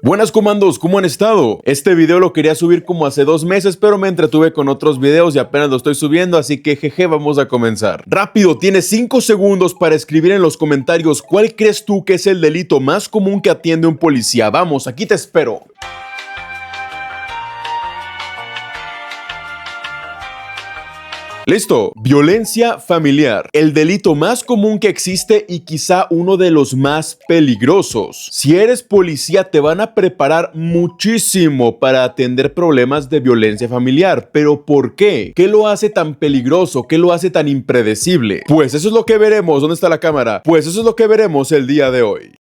Buenas comandos, ¿cómo han estado? Este video lo quería subir como hace 2 meses, pero me entretuve con otros videos y apenas lo estoy subiendo, así que jeje, vamos a comenzar. Rápido, tienes 5 segundos para escribir en los comentarios cuál crees tú que es el delito más común que atiende un policía. Vamos, aquí te espero. Listo, violencia familiar, el delito más común que existe y quizá uno de los más peligrosos. Si eres policía te van a preparar muchísimo para atender problemas de violencia familiar, pero ¿por qué? ¿Qué lo hace tan peligroso? ¿Qué lo hace tan impredecible? Pues eso es lo que veremos. ¿Dónde está la cámara? Pues eso es lo que veremos el día de hoy.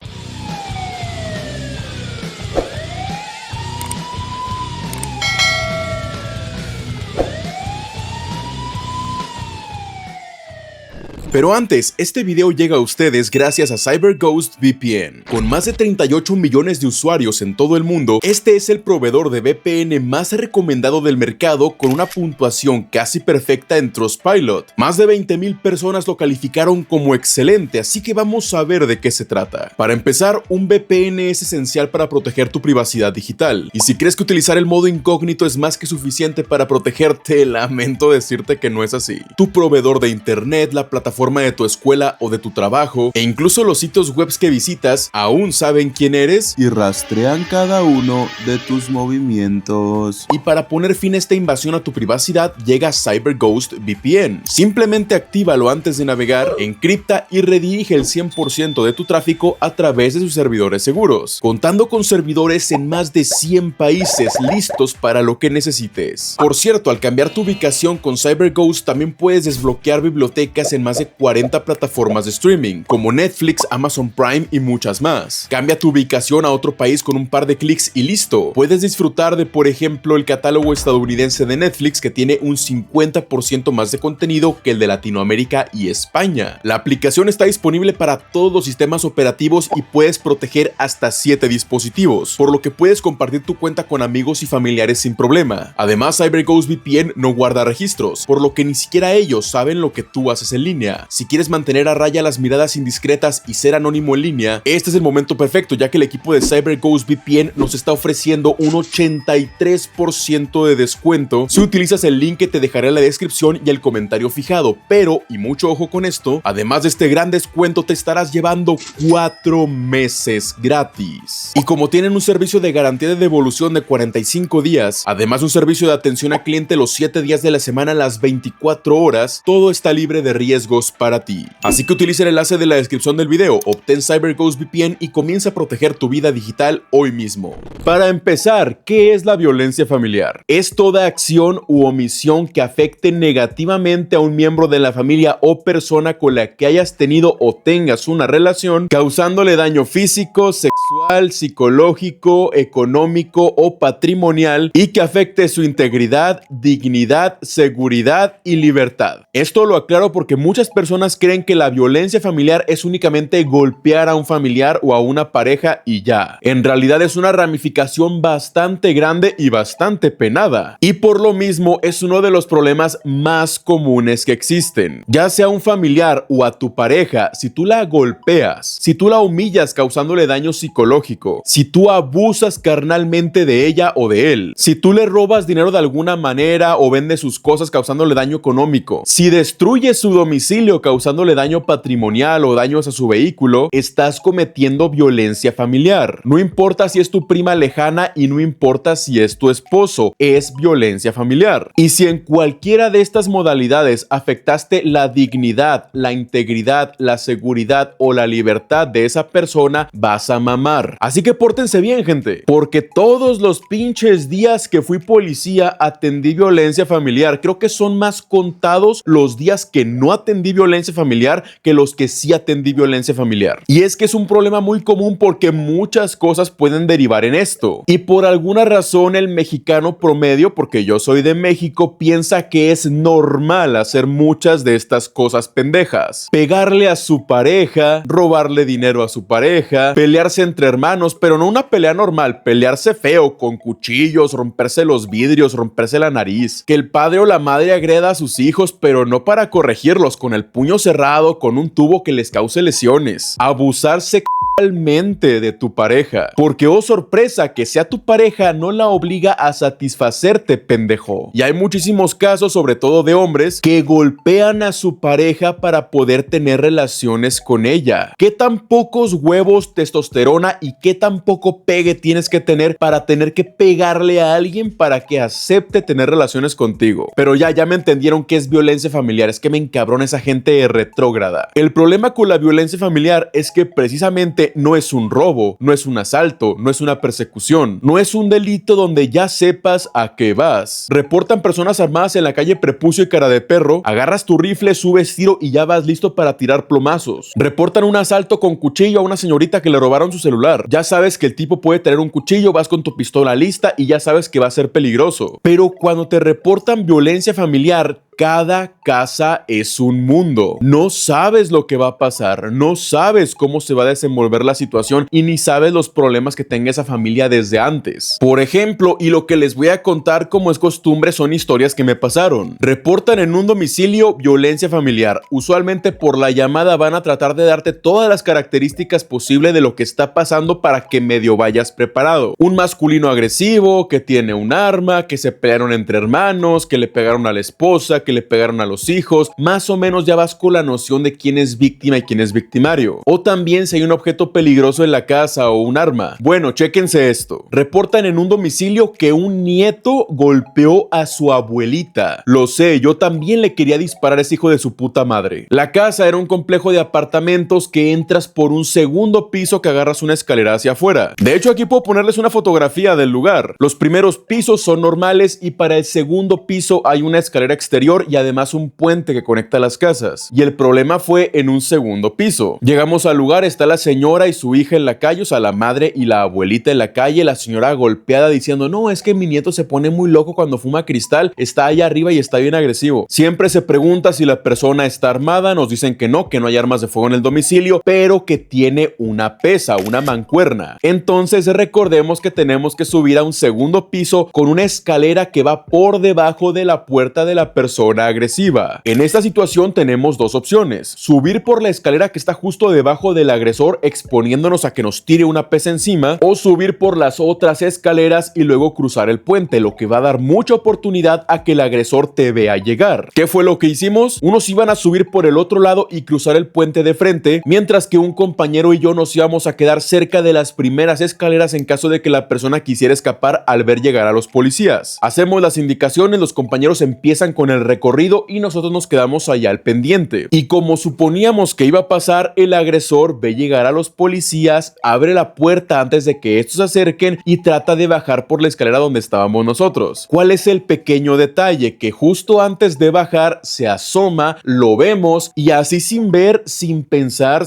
Pero antes, este video llega a ustedes gracias a CyberGhost VPN. Con más de 38 millones de usuarios en todo el mundo, este es el proveedor de VPN más recomendado del mercado con una puntuación casi perfecta en Trustpilot. Más de 20,000 personas lo calificaron como excelente, así que vamos a ver de qué se trata. Para empezar, un VPN es esencial para proteger tu privacidad digital. Y si crees que utilizar el modo incógnito es más que suficiente para protegerte, lamento decirte que no es así. Tu proveedor de internet, la plataforma de tu escuela o de tu trabajo e incluso los sitios web que visitas aún saben quién eres y rastrean cada uno de tus movimientos. Y para poner fin a esta invasión a tu privacidad llega CyberGhost VPN. Simplemente actívalo antes de navegar, encripta y redirige el 100% de tu tráfico a través de sus servidores seguros, contando con servidores en más de 100 países listos para lo que necesites. Por cierto, al cambiar tu ubicación con CyberGhost también puedes desbloquear bibliotecas en más de 40 plataformas de streaming, como Netflix, Amazon Prime y muchas más. Cambia tu ubicación a otro país con un par de clics y listo. Puedes disfrutar de, por ejemplo, el catálogo estadounidense de Netflix, que tiene un 50% más de contenido que el de Latinoamérica y España. La aplicación está disponible para todos los sistemas operativos y puedes proteger hasta 7 dispositivos, por lo que puedes compartir tu cuenta con amigos y familiares sin problema. Además, CyberGhost VPN no guarda registros, por lo que ni siquiera ellos saben lo que tú haces en línea. Si quieres mantener a raya las miradas indiscretas y ser anónimo en línea, este es el momento perfecto, ya que el equipo de CyberGhost VPN nos está ofreciendo un 83% de descuento si utilizas el link que te dejaré en la descripción y el comentario fijado. Pero, y mucho ojo con esto, además de este gran descuento te estarás llevando 4 meses gratis. Y como tienen un servicio de garantía de devolución de 45 días, además un servicio de atención al cliente los 7 días de la semana, las 24 horas, todo está libre de riesgos para ti. Así que utiliza el enlace de la descripción del video, obtén CyberGhost VPN y comienza a proteger tu vida digital hoy mismo. Para empezar, ¿qué es la violencia familiar? Es toda acción u omisión que afecte negativamente a un miembro de la familia o persona con la que hayas tenido o tengas una relación, causándole daño físico, sexual, psicológico, económico o patrimonial y que afecte su integridad, dignidad, seguridad y libertad. Esto lo aclaro porque muchas personas creen que la violencia familiar es únicamente golpear a un familiar o a una pareja y ya. En realidad es una ramificación bastante grande y bastante penada. Y por lo mismo es uno de los problemas más comunes que existen. Ya sea un familiar o a tu pareja, si tú la golpeas, si tú la humillas causándole daño psicológico, si tú abusas carnalmente de ella o de él, si tú le robas dinero de alguna manera o vendes sus cosas causándole daño económico, si destruyes su domicilio causándole daño patrimonial o daños a su vehículo, estás cometiendo violencia familiar. No importa si es tu prima lejana y no importa si es tu esposo, es violencia familiar. Y si en cualquiera de estas modalidades afectaste la dignidad, la integridad, la seguridad o la libertad de esa persona, vas a mamar. Así que pórtense bien, gente, porque todos los pinches días que fui policía atendí violencia familiar. Creo que son más contados los días que no atendí violencia familiar que los que sí atendí violencia familiar. Y es que es un problema muy común porque muchas cosas pueden derivar en esto. Y por alguna razón el mexicano promedio, porque yo soy de México, piensa que es normal hacer muchas de estas cosas pendejas. Pegarle a su pareja, robarle dinero a su pareja, pelearse entre hermanos, pero no una pelea normal, pelearse feo, con cuchillos, romperse los vidrios, romperse la nariz. Que el padre o la madre agreda a sus hijos, pero no para corregirlos, con el puño cerrado, con un tubo que les cause lesiones. Abusar sexualmente de tu pareja. Porque, oh sorpresa, que sea tu pareja no la obliga a satisfacerte, pendejo. Y hay muchísimos casos, sobre todo de hombres, que golpean a su pareja para poder tener relaciones con ella. ¿Qué tan pocos huevos, testosterona y qué tan poco pegue tienes que tener para tener que pegarle a alguien para que acepte tener relaciones contigo? Pero ya me entendieron que es violencia familiar. Es que me encabrona esa gente retrógrada. El problema con la violencia familiar es que precisamente no es un robo, no es un asalto, no es una persecución, no es un delito donde ya sepas a qué vas. Reportan personas armadas en la calle Prepucio y Cara de Perro, agarras tu rifle, subes tiro y ya vas listo para tirar plomazos. Reportan un asalto con cuchillo a una señorita que le robaron su celular. Ya sabes que el tipo puede tener un cuchillo, vas con tu pistola lista y ya sabes que va a ser peligroso. Pero cuando te reportan violencia familiar, cada casa es un mundo. No sabes lo que va a pasar, no sabes cómo se va a desenvolver la situación y ni sabes los problemas que tenga esa familia desde antes. Por ejemplo, y lo que les voy a contar como es costumbre son historias que me pasaron. Reportan en un domicilio violencia familiar. Usualmente por la llamada van a tratar de darte todas las características posibles de lo que está pasando para que medio vayas preparado. Un masculino agresivo, que tiene un arma, que se pelearon entre hermanos, que le pegaron a la esposa, que le pegaron a los hijos. Más o menos ya vas con la noción de quién es víctima y quién es victimario. O también si hay un objeto peligroso en la casa o un arma. Bueno, chéquense esto. Reportan en un domicilio que un nieto golpeó a su abuelita. Lo sé, yo también le quería disparar a ese hijo de su puta madre. La casa era un complejo de apartamentos que entras por un segundo piso que agarras una escalera hacia afuera. De hecho, aquí puedo ponerles una fotografía del lugar. Los primeros pisos son normales y para el segundo piso hay una escalera exterior y además un puente que conecta las casas. Y el problema fue en un segundo piso. Llegamos al lugar, está la señora y su hija en la calle, o sea, la madre y la abuelita en la calle, la señora golpeada diciendo, no, es que mi nieto se pone muy loco cuando fuma cristal, está allá arriba y está bien agresivo. Siempre se pregunta si la persona está armada, nos dicen que no hay armas de fuego en el domicilio, pero que tiene una pesa, una mancuerna. Entonces recordemos que tenemos que subir a un segundo piso con una escalera que va por debajo de la puerta de la persona agresiva. En esta situación tenemos dos opciones: subir por la escalera que está justo debajo del agresor exponiéndonos a que nos tire una pesa encima, o subir por las otras escaleras y luego cruzar el puente, lo que va a dar mucha oportunidad a que el agresor te vea llegar. ¿Qué fue lo que hicimos? Unos iban a subir por el otro lado y cruzar el puente de frente, mientras que un compañero y yo nos íbamos a quedar cerca de las primeras escaleras en caso de que la persona quisiera escapar al ver llegar a los policías. Hacemos las indicaciones, los compañeros empiezan con el recorrido y nosotros nos quedamos allá al pendiente. Y como suponíamos que iba a pasar, el agresor ve llegar a los policías, abre la puerta antes de que estos se acerquen y trata de bajar por la escalera donde estábamos nosotros. ¿Cuál es el pequeño detalle? Que justo antes de bajar se asoma, lo vemos y así sin ver, sin pensar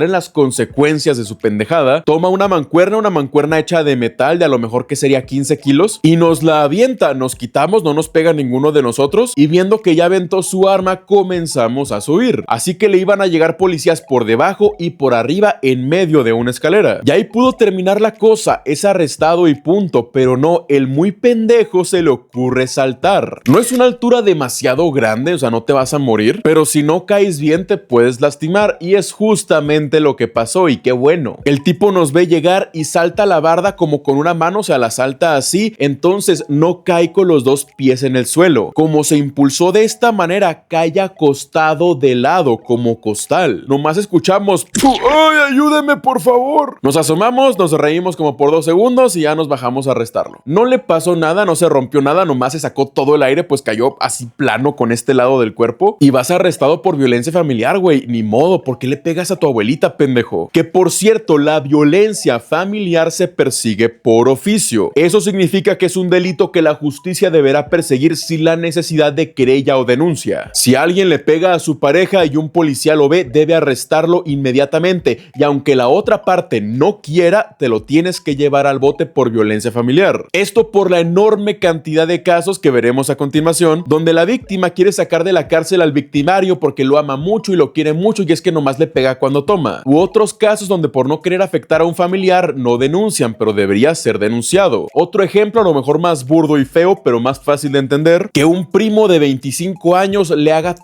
en las consecuencias de su pendejada, toma una mancuerna hecha de metal de a lo mejor que sería 15 kilos y nos la avienta. Nos quitamos, no nos pega ninguno de nosotros y viendo que ya aventó su arma comenzamos a subir. Así que le iban a llegar policías por debajo y por arriba en medio de una escalera. Y ahí pudo terminar la cosa, es arrestado y punto, pero no, el muy pendejo se le ocurre saltar. No es una altura demasiado grande, o sea, no te vas a morir, pero si no caes bien te puedes lastimar y es justamente lo que pasó y qué bueno. El tipo nos ve llegar y salta la barda como con una mano, o sea, la salta así, entonces no cae con los dos pies en el suelo. Como se impulsó de esta manera, cae acostado de lado como costal. Nomás escuchamos, ¡ay, ayúdeme por favor! Nos asomamos, nos reímos como por 2 segundos y ya nos bajamos a arrestarlo. No le pasó nada, no se rompió nada, nomás se sacó todo el aire, pues cayó así plano con este lado del cuerpo y vas arrestado por violencia familiar, güey. Ni modo, ¿por qué le pegas a tu abuelita, pendejo? Que por cierto, la violencia familiar se persigue por oficio. Eso significa que es un delito que la justicia deberá perseguir sin la necesidad de querella o denuncia. Si alguien le pega a su pareja y un policía lo ve, debe arrestarlo inmediatamente y aunque la otra parte no quiera, te lo tienes que llevar al bote por violencia familiar. Esto por la enorme cantidad de casos que veremos a continuación, donde la víctima quiere sacar de la cárcel al victimario porque lo ama mucho y lo quiere mucho y es que nomás le pega cuando toma. U otros casos donde por no querer afectar a un familiar no denuncian, pero debería ser denunciado. Otro ejemplo, a lo mejor más burdo y feo, pero más fácil de entender, que un primo de 25 años le haga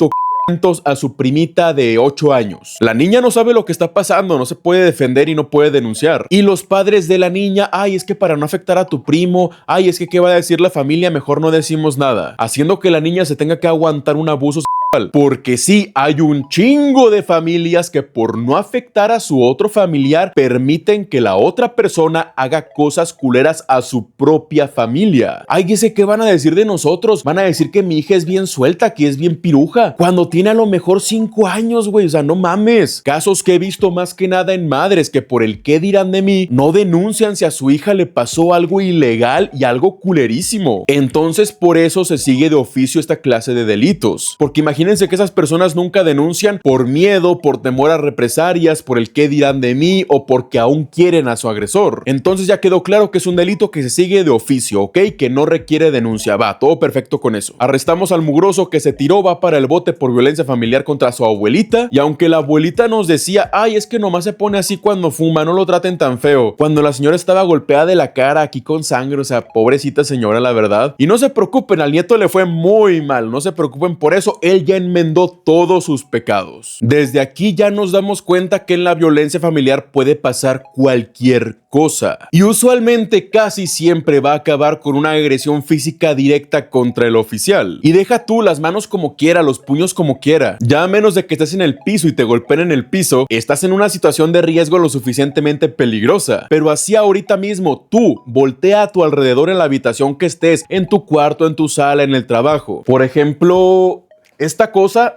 a su primita de 8 años. La niña no sabe lo que está pasando, no se puede defender y no puede denunciar. Y los padres de la niña, ay, es que para no afectar a tu primo, ay, es que qué va a decir la familia, mejor no decimos nada, haciendo que la niña se tenga que aguantar un abuso sexual. Porque sí, hay un chingo de familias que por no afectar a su otro familiar permiten que la otra persona haga cosas culeras a su propia familia. Ay, ese qué van a decir de nosotros, van a decir que mi hija es bien suelta, que es bien piruja, cuando tiene a lo mejor 5 años, güey, o sea, no mames. Casos que he visto más que nada en madres que por el qué dirán de mí no denuncian si a su hija le pasó algo ilegal y algo culerísimo. Entonces por eso se sigue de oficio esta clase de delitos, porque imagínense que esas personas nunca denuncian por miedo, por temor a represalias, por el qué dirán de mí o porque aún quieren a su agresor. Entonces ya quedó claro que es un delito que se sigue de oficio, ¿ok? Que no requiere denuncia. Va, todo perfecto con eso. Arrestamos al mugroso que se tiró, va para el bote por violencia familiar contra su abuelita, y aunque la abuelita nos decía, ay, es que nomás se pone así cuando fuma, no lo traten tan feo, cuando la señora estaba golpeada de la cara aquí con sangre, o sea, pobrecita señora, la verdad. Y no se preocupen, al nieto le fue muy mal, no se preocupen por eso, él ya enmendó todos sus pecados. Desde aquí ya nos damos cuenta que en la violencia familiar puede pasar cualquier cosa, y usualmente casi siempre va a acabar con una agresión física directa contra el oficial. Y deja tú las manos como quiera, los puños como quiera, ya a menos de que estés en el piso y te golpeen en el piso, estás en una situación de riesgo lo suficientemente peligrosa. Pero así ahorita mismo, tú voltea a tu alrededor en la habitación que estés, en tu cuarto, en tu sala, en el trabajo. Por ejemplo, esta cosa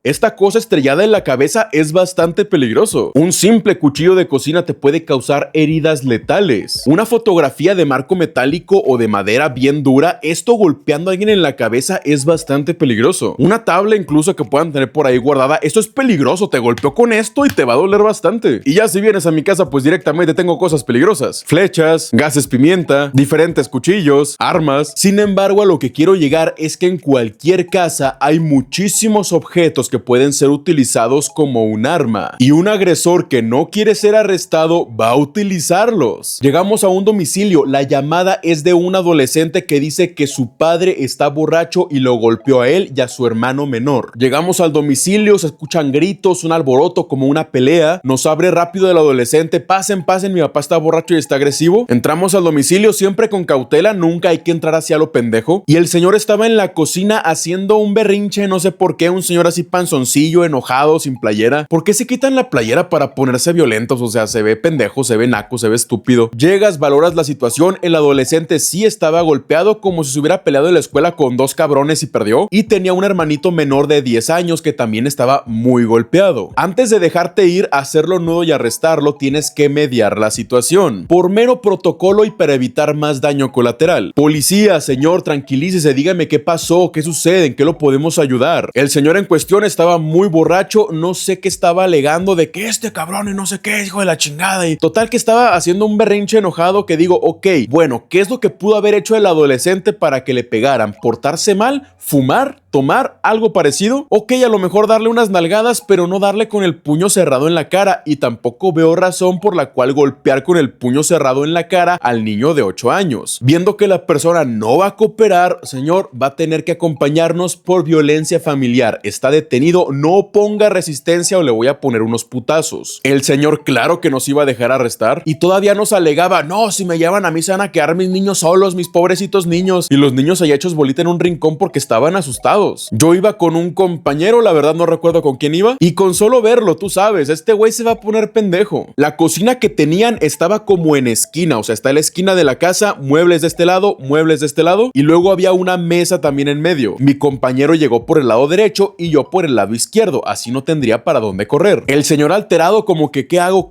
estrellada en la cabeza es bastante peligroso. Un simple cuchillo de cocina te puede causar heridas letales. Una fotografía de marco metálico o de madera bien dura, esto golpeando a alguien en la cabeza es bastante peligroso. Una tabla incluso que puedan tener por ahí guardada, esto es peligroso, te golpeó con esto y te va a doler bastante. Y ya si vienes a mi casa, pues directamente tengo cosas peligrosas. Flechas, gases pimienta, diferentes cuchillos, armas. Sin embargo, a lo que quiero llegar es que en cualquier casa hay muchísimos objetos que pueden ser utilizados como un arma, y un agresor que no quiere ser arrestado va a utilizarlos. Llegamos a un domicilio, la llamada es de un adolescente que dice que su padre está borracho y lo golpeó a él y a su hermano menor. Llegamos al domicilio, se escuchan gritos, un alboroto como una pelea, nos abre rápido el adolescente, pasen, mi papá está borracho y está agresivo. Entramos al domicilio siempre con cautela, nunca hay que entrar hacia lo pendejo, y el señor estaba en la cocina haciendo un berrinche, no sé por qué, un señor así panzoncillo, enojado, sin playera. ¿Por qué se quitan la playera para ponerse violentos? O sea, se ve pendejo, se ve naco, se ve estúpido. Llegas, valoras la situación, el adolescente sí estaba golpeado como si se hubiera peleado en la escuela con 2 cabrones y perdió, y tenía un hermanito menor de 10 años que también estaba muy golpeado. Antes de dejarte ir, hacerlo nudo y arrestarlo, tienes que mediar la situación, por mero protocolo y para evitar más daño colateral. Policía, señor, tranquilícese, dígame qué pasó, qué sucede, en qué lo podemos ayudar. El señor en cuestión estaba muy borracho, no sé qué estaba alegando de que este cabrón y no sé qué, hijo de la chingada, y total que estaba haciendo un berrinche enojado que digo, ok, bueno, ¿qué es lo que pudo haber hecho el adolescente para que le pegaran? ¿Portarse mal? ¿Fumar? ¿Tomar? ¿Algo parecido? Ok, a lo mejor darle unas nalgadas, pero no darle con el puño cerrado en la cara, y tampoco veo razón por la cual golpear con el puño cerrado en la cara al niño de 8 años. Viendo que la persona no va a cooperar, señor, va a tener que acompañarnos por violencia familiar. Está detenido, no ponga resistencia o le voy a poner unos putazos. El señor claro que nos iba a dejar arrestar y todavía nos alegaba, no, si me llevan a mí se van a quedar mis niños solos, mis pobrecitos niños, y los niños allá hechos bolita en un rincón porque estaban asustados. Yo iba con un compañero, la verdad no recuerdo con quién iba, y con solo verlo, tú sabes, este güey se va a poner pendejo. La cocina que tenían estaba como en esquina, o sea, está en la esquina de la casa, muebles de este lado, muebles de este lado, y luego había una mesa también en medio. Mi compañero llegó por el lado derecho y yo por el lado izquierdo, así no tendría para dónde correr. El señor alterado como que ¿qué hago?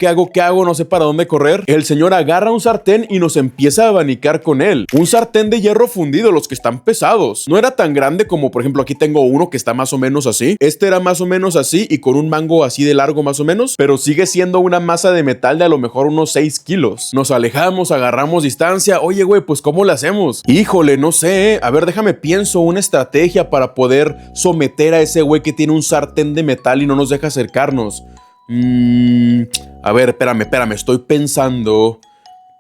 No sé para dónde correr. El señor agarra un sartén y nos empieza a abanicar con él. Un sartén de hierro fundido, los que están pesados. No era tan grande como por ejemplo aquí tengo uno que está más o menos así. Este era más o menos así y con un mango así de largo más o menos, pero sigue siendo una masa de metal de a lo mejor unos 6 kilos. Nos alejamos, agarramos distancia. Oye güey, pues ¿cómo le hacemos? Híjole, no sé, a ver, déjame pienso una estrategia para poder someter a ese güey que tiene un sartén de metal y no nos deja acercarnos. A ver, espérame, estoy pensando.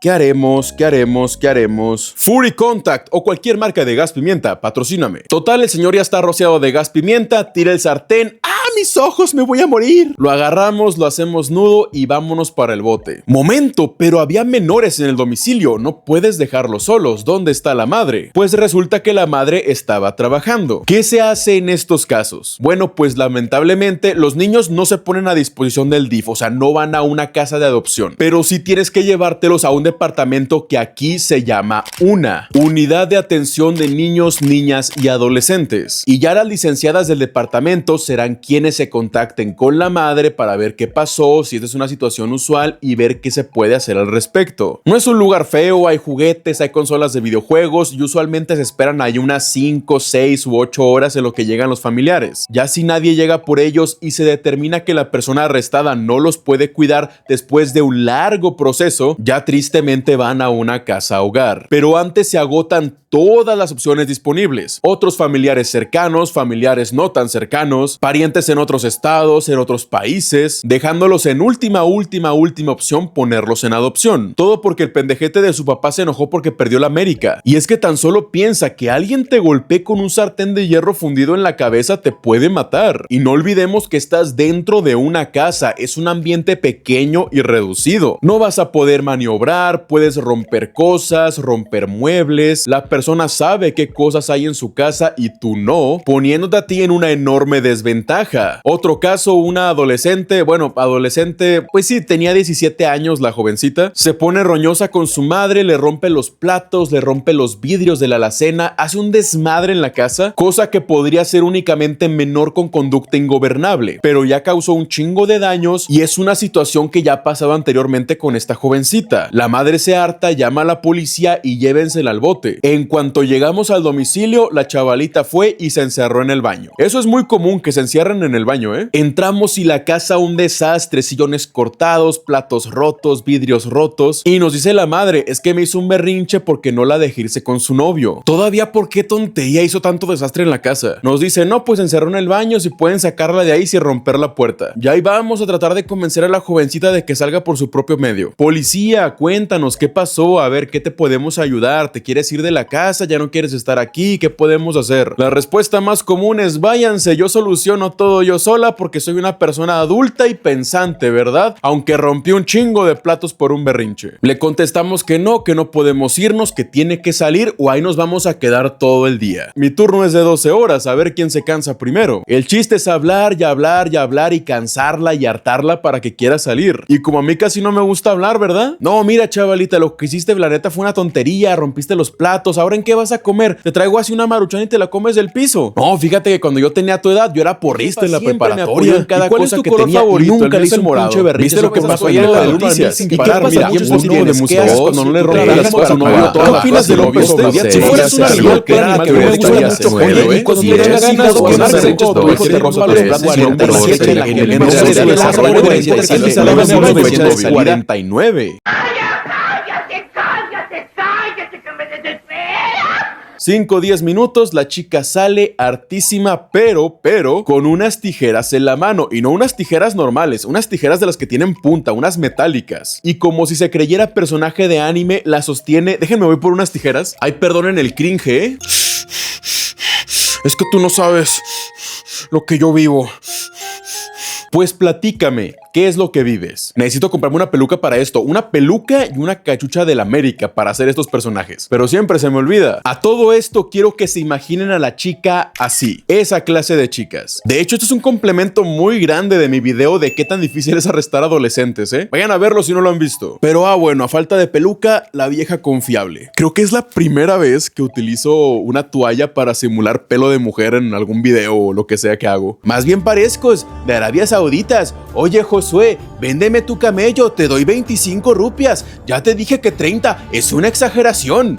¿Qué haremos? ¿Qué haremos? ¿Qué haremos? Fury Contact o cualquier marca de gas pimienta, patrocíname. Total, el señor ya está rociado de gas pimienta, tira el sartén. ¡Ah, mis ojos! ¡Me voy a morir! Lo agarramos, lo hacemos nudo y vámonos para el bote. Momento, pero había menores en el domicilio, no puedes dejarlos solos. ¿Dónde está la madre? Pues resulta que la madre estaba trabajando. ¿Qué se hace en estos casos? Bueno, pues lamentablemente los niños no se ponen a disposición del DIF, o sea, no van a una casa de adopción, pero sí tienes que llevártelos a un departamento que aquí se llama UNA, Unidad de Atención de Niños, Niñas y Adolescentes. Y ya las licenciadas del departamento serán quienes se contacten con la madre para ver qué pasó, si esta es una situación usual y ver qué se puede hacer al respecto. No es un lugar feo, hay juguetes, hay consolas de videojuegos y usualmente se esperan ahí unas 5, 6 u 8 horas en lo que llegan los familiares. Ya si nadie llega por ellos y se determina que la persona arrestada no los puede cuidar después de un largo proceso, ya tristemente van a una casa hogar. Pero antes se agotan todas las opciones disponibles. Otros familiares cercanos, familiares no tan cercanos, parientes en otros estados, en otros países, dejándolos en última opción ponerlos en adopción. Todo porque el pendejete de su papá se enojó porque perdió la América. Y es que tan solo piensa que alguien te golpee con un sartén de hierro fundido en la cabeza te puede matar. Y no olvidemos que estás dentro de una casa, es un ambiente pequeño y reducido. No vas a poder maniobrar, puedes romper cosas, romper muebles, la persona sabe qué cosas hay en su casa y tú no, poniéndote a ti en una enorme desventaja. Otro caso, una adolescente, pues sí, tenía 17 años la jovencita, se pone roñosa con su madre, le rompe los platos, le rompe los vidrios de la alacena, hace un desmadre en la casa, cosa que podría ser únicamente menor con conducta ingobernable, pero ya causó un chingo de daños y es una situación que ya ha pasado anteriormente con esta jovencita. La madre se harta, llama a la policía y llévensela al bote. En cuanto llegamos al domicilio, la chavalita fue y se encerró en el baño. Eso es muy común, que se encierren en el baño, ¿eh? Entramos y la casa un desastre, sillones cortados, platos rotos, vidrios rotos. Y nos dice la madre, es que me hizo un berrinche porque no la dejé irse con su novio. Todavía, ¿por qué tontería hizo tanto desastre en la casa? Nos dice, no, pues se encerró en el baño, si pueden sacarla de ahí sin romper la puerta. Ya ahí vamos a tratar de convencer a la jovencita de que salga por su propio medio. Policía, cuéntanos qué pasó, a ver qué te podemos ayudar, ¿te quieres ir de la casa? ¿Ya no quieres estar aquí? ¿Qué podemos hacer? La respuesta más común es, váyanse, yo soluciono todo yo sola porque soy una persona adulta y pensante, ¿verdad? Aunque rompí un chingo de platos por un berrinche. Le contestamos que no podemos irnos, que tiene que salir o ahí nos vamos a quedar todo el día. Mi turno es de 12 horas, a ver quién se cansa primero. El chiste es hablar y hablar y hablar y cansarla y hartarla para que quiera salir. Y como a mí casi no me gusta hablar, ¿verdad? No, mira, chavalita, lo que hiciste, la neta, fue una tontería, rompiste los platos, ¿ahora en qué vas a comer? Te traigo así una maruchan y te la comes del piso. No, fíjate que cuando yo tenía tu edad, yo era porrista en la preparatoria. En cada cosa que tenía favorito, y nunca le hice el morado. ¿Viste lo que pasó ayer en las noticias? ¿Y qué pasatiempos tienes? ¿Qué haces cuando no le rompes las cosas a tu novio? ¿Qué opinas de López Obrador? Si fueras un animal, ¿qué animal que me gustaría ser? Y cuando te tengas ganas de quemarse, tu hijo te rompa los platos y rompe los platos en el emergencia de desarrollo 49. 5 o 10 minutos, la chica sale hartísima, pero con unas tijeras en la mano. Y no unas tijeras normales, unas tijeras de las que tienen punta, unas metálicas. Y como si se creyera personaje de anime, la sostiene. Déjenme, voy por unas tijeras. Ay, perdonen el cringe, ¿eh? Es que tú no sabes lo que yo vivo. Pues platícame, ¿qué es lo que vives? Necesito comprarme una peluca para esto, una peluca y una cachucha del América para hacer estos personajes, pero siempre se me olvida. A todo esto quiero que se imaginen a la chica así, esa clase de chicas. De hecho, esto es un complemento muy grande de mi video de qué tan difícil es arrestar adolescentes, ¿eh? Vayan a verlo si no lo han visto. Pero bueno, a falta de peluca, la vieja confiable. Creo que es la primera vez que utilizo una toalla para simular pelo de mujer en algún video o lo que sea que hago. Más bien parezco de Arabia Sauditas. Oye, Josué, véndeme tu camello, te doy 25 rupias. Ya te dije que 30 es una exageración.